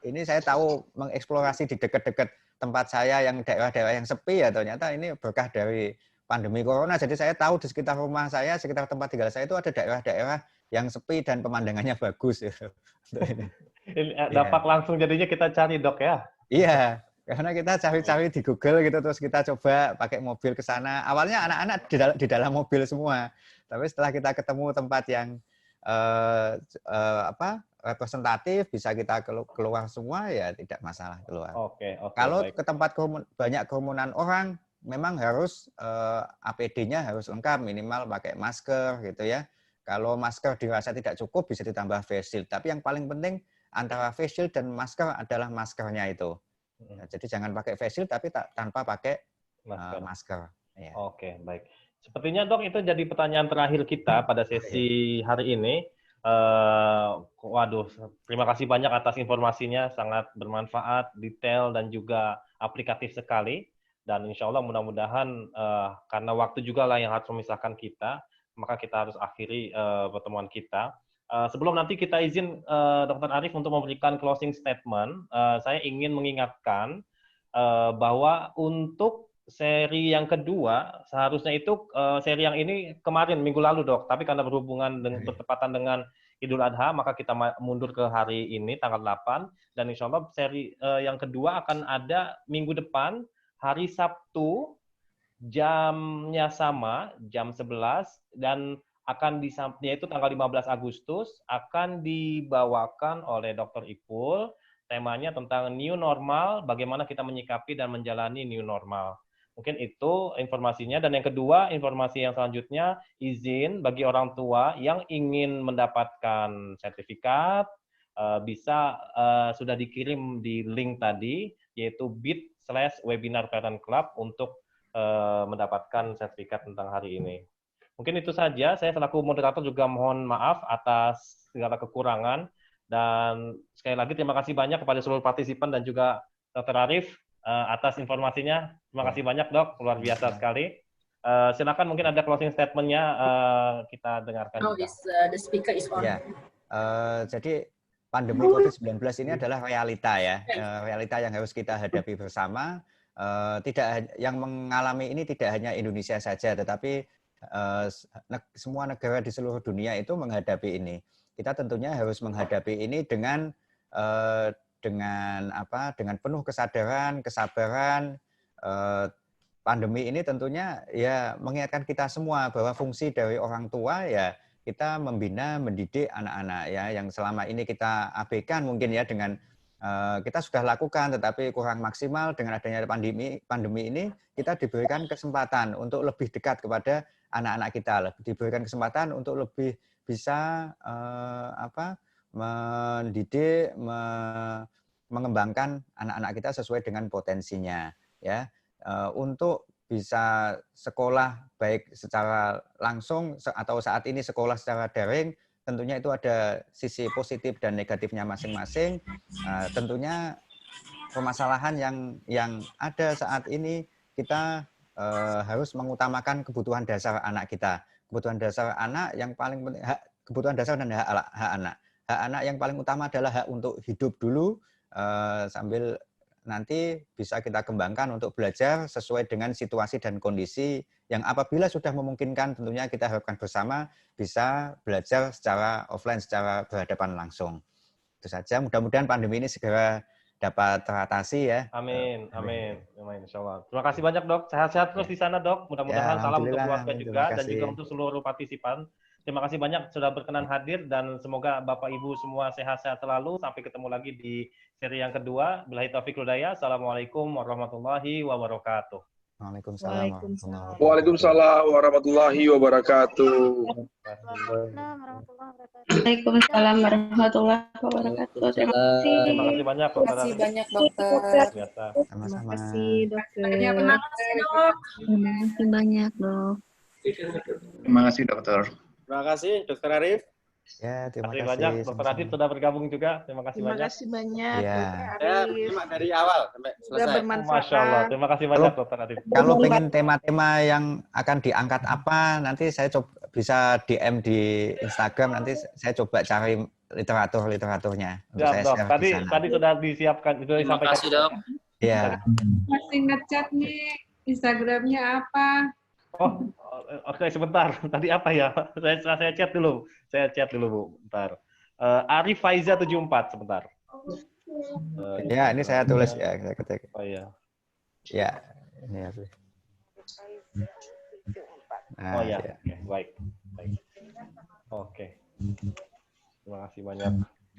ini saya tahu mengeksplorasi di dekat-dekat tempat saya yang daerah-daerah yang sepi ya, ternyata ini berkah dari pandemi corona. Jadi saya tahu di sekitar rumah saya, sekitar tempat tinggal saya itu ada daerah-daerah yang sepi dan pemandangannya bagus. Gitu. Dampak langsung jadinya kita cari, Dok, ya? Iya, karena kita cari-cari di Google gitu, terus kita coba pakai mobil ke sana. Awalnya anak-anak di dalam mobil semua, tapi setelah kita ketemu tempat yang representatif, bisa kita keluar semua, ya tidak masalah keluar. Kalau baik. Ke tempat banyak kerumunan orang, memang harus APD-nya harus lengkap, minimal pakai masker gitu ya. Kalau masker dirasa tidak cukup, bisa ditambah face shield. Tapi yang paling penting antara face shield dan masker adalah maskernya itu. Nah, jadi jangan pakai face shield tapi tanpa pakai masker. Ya. Oke, baik. Sepertinya, Dok, itu jadi pertanyaan terakhir kita pada sesi hari ini. Waduh, terima kasih banyak atas informasinya, sangat bermanfaat, detail, dan juga aplikatif sekali. Dan insya Allah mudah-mudahan karena waktu juga lah yang harus memisahkan kita, maka kita harus akhiri pertemuan kita. Sebelum nanti kita izin Dr. Arif untuk memberikan closing statement, saya ingin mengingatkan bahwa untuk seri yang kedua, seharusnya itu seri yang ini kemarin, minggu lalu, Dok. Tapi karena berhubungan dengan bertepatan dengan Idul Adha, maka kita mundur ke hari ini, tanggal 8. Dan insya Allah seri yang kedua akan ada minggu depan, hari Sabtu, jamnya sama, jam 11, dan akan yaitu tanggal 15 Agustus, akan dibawakan oleh Dr. Ipul, temanya tentang new normal, bagaimana kita menyikapi dan menjalani new normal. Mungkin itu informasinya. Dan yang kedua, informasi yang selanjutnya, izin bagi orang tua yang ingin mendapatkan sertifikat, bisa sudah dikirim di link tadi, yaitu bit/webinar parent club untuk mendapatkan sertifikat tentang hari ini. Mungkin itu saja. Saya selaku moderator juga mohon maaf atas segala kekurangan. Dan sekali lagi terima kasih banyak kepada seluruh partisipan dan juga Dr. Arif atas informasinya. Terima kasih banyak, Dok. Luar biasa sekali. Silakan, mungkin ada closing statement-nya kita dengarkan. The speaker is on. Ya. Jadi pandemi COVID-19 ini adalah realita ya. Realita yang harus kita hadapi bersama. Yang mengalami ini tidak hanya Indonesia saja, tetapi semua negara di seluruh dunia itu menghadapi ini. Kita tentunya harus menghadapi ini dengan penuh kesadaran, kesabaran. Pandemi ini tentunya ya mengingatkan kita semua bahwa fungsi dari orang tua ya kita membina, mendidik anak-anak ya yang selama ini kita abaikan mungkin ya dengan kita sudah lakukan tetapi kurang maksimal. Dengan adanya pandemi ini kita diberikan kesempatan untuk lebih dekat kepada anak-anak kita, diberikan kesempatan untuk lebih bisa mendidik, mengembangkan anak-anak kita sesuai dengan potensinya ya, untuk bisa sekolah baik secara langsung atau saat ini sekolah secara daring. Tentunya itu ada sisi positif dan negatifnya masing-masing. Tentunya permasalahan yang ada saat ini kita harus mengutamakan kebutuhan dasar anak kita. Kebutuhan dasar anak yang paling penting, kebutuhan dasar dan hak anak. Hak anak yang paling utama adalah hak untuk hidup dulu, sambil nanti bisa kita kembangkan untuk belajar sesuai dengan situasi dan kondisi yang apabila sudah memungkinkan tentunya kita harapkan bersama bisa belajar secara offline, secara berhadapan langsung. Itu saja, mudah-mudahan pandemi ini segera dapat teratasi ya. Amin, amin, amin, insya Allah. Terima kasih banyak, Dok. Sehat-sehat terus di sana, Dok. Mudah-mudahan salam untuk keluarga juga dan juga untuk seluruh partisipan. Terima kasih banyak sudah berkenan hadir dan semoga Bapak Ibu semua sehat-sehat selalu. Sampai ketemu lagi di seri yang kedua. Billahi taufiq wal hidayah. Assalamualaikum warahmatullahi wabarakatuh. Waalaikumsalam. Waalaikumsalam warahmatullahi wabarakatuh. Waalaikumsalam warahmatullahi wabarakatuh. Terima kasih banyak, Dokter. Terima kasih banyak, Dokter. Sama-sama. Terima kasih, Dokter. Terima kasih, Dok. Terima kasih banyak, Dok. Terima kasih, Dokter. Terima kasih, Dokter Arif. Ya, terima Terima kasih kasih. banyak Dr. Adib sudah bergabung juga. Terima kasih Terima banyak. kasih banyak, Iya. Dr. Saya Arif. simak dari awal sampai Sudah selesai. Masya Allah. bermanfaat. Terima kasih banyak Dr. Adib. Kalau pengen tema-tema yang akan diangkat apa, nanti saya coba bisa DM di Instagram, nanti saya coba cari literaturnya untuk Siap, saya Dok. share Tadi di sana. tadi sudah disiapkan, itu Terima disampaikan. kasih, Dok. Iya. Masih ngechat nih, Instagramnya apa? Oh, oke sebentar. Tadi apa ya? Saya chat dulu. Saya chat dulu, Bu. Bentar. Arif Faiza 74 sebentar. Ya, ini saya tulis ya, saya ketik. Oh iya. Ya, ini ya. Nah, Oh iya. ya. Oke, baik. Baik. Oke. Terima kasih banyak.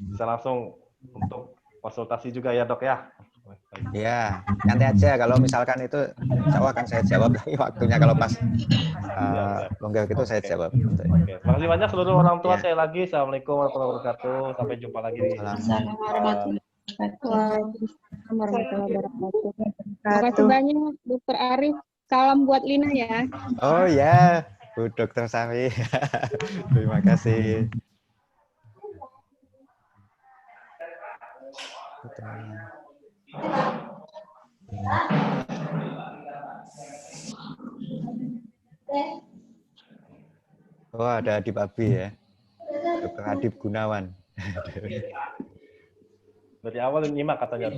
Bisa langsung untuk konsultasi juga ya, Dok ya. Ya, nanti aja kalau misalkan itu insya Allah akan saya jawab lagi waktunya kalau pas longgar gitu saya jawab. Oke. Terima kasih banyak seluruh orang tua Ya. saya lagi. Assalamualaikum warahmatullahi wabarakatuh. Sampai jumpa lagi di Assalamualaikum warahmatullahi wabarakatuh. Terima kasih banyak, Dr. Arif. Salam buat Lina ya. Oh ya, Bu Dokter Sari. Terima kasih. Oh, ada Adib Abi ya. Dokter Adib Gunawan. dari awal nyimak katanya.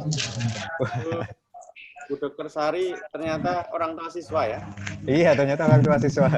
Bu Dokter Sari ternyata orang tua siswa ya? Iya, ternyata orang tua siswa.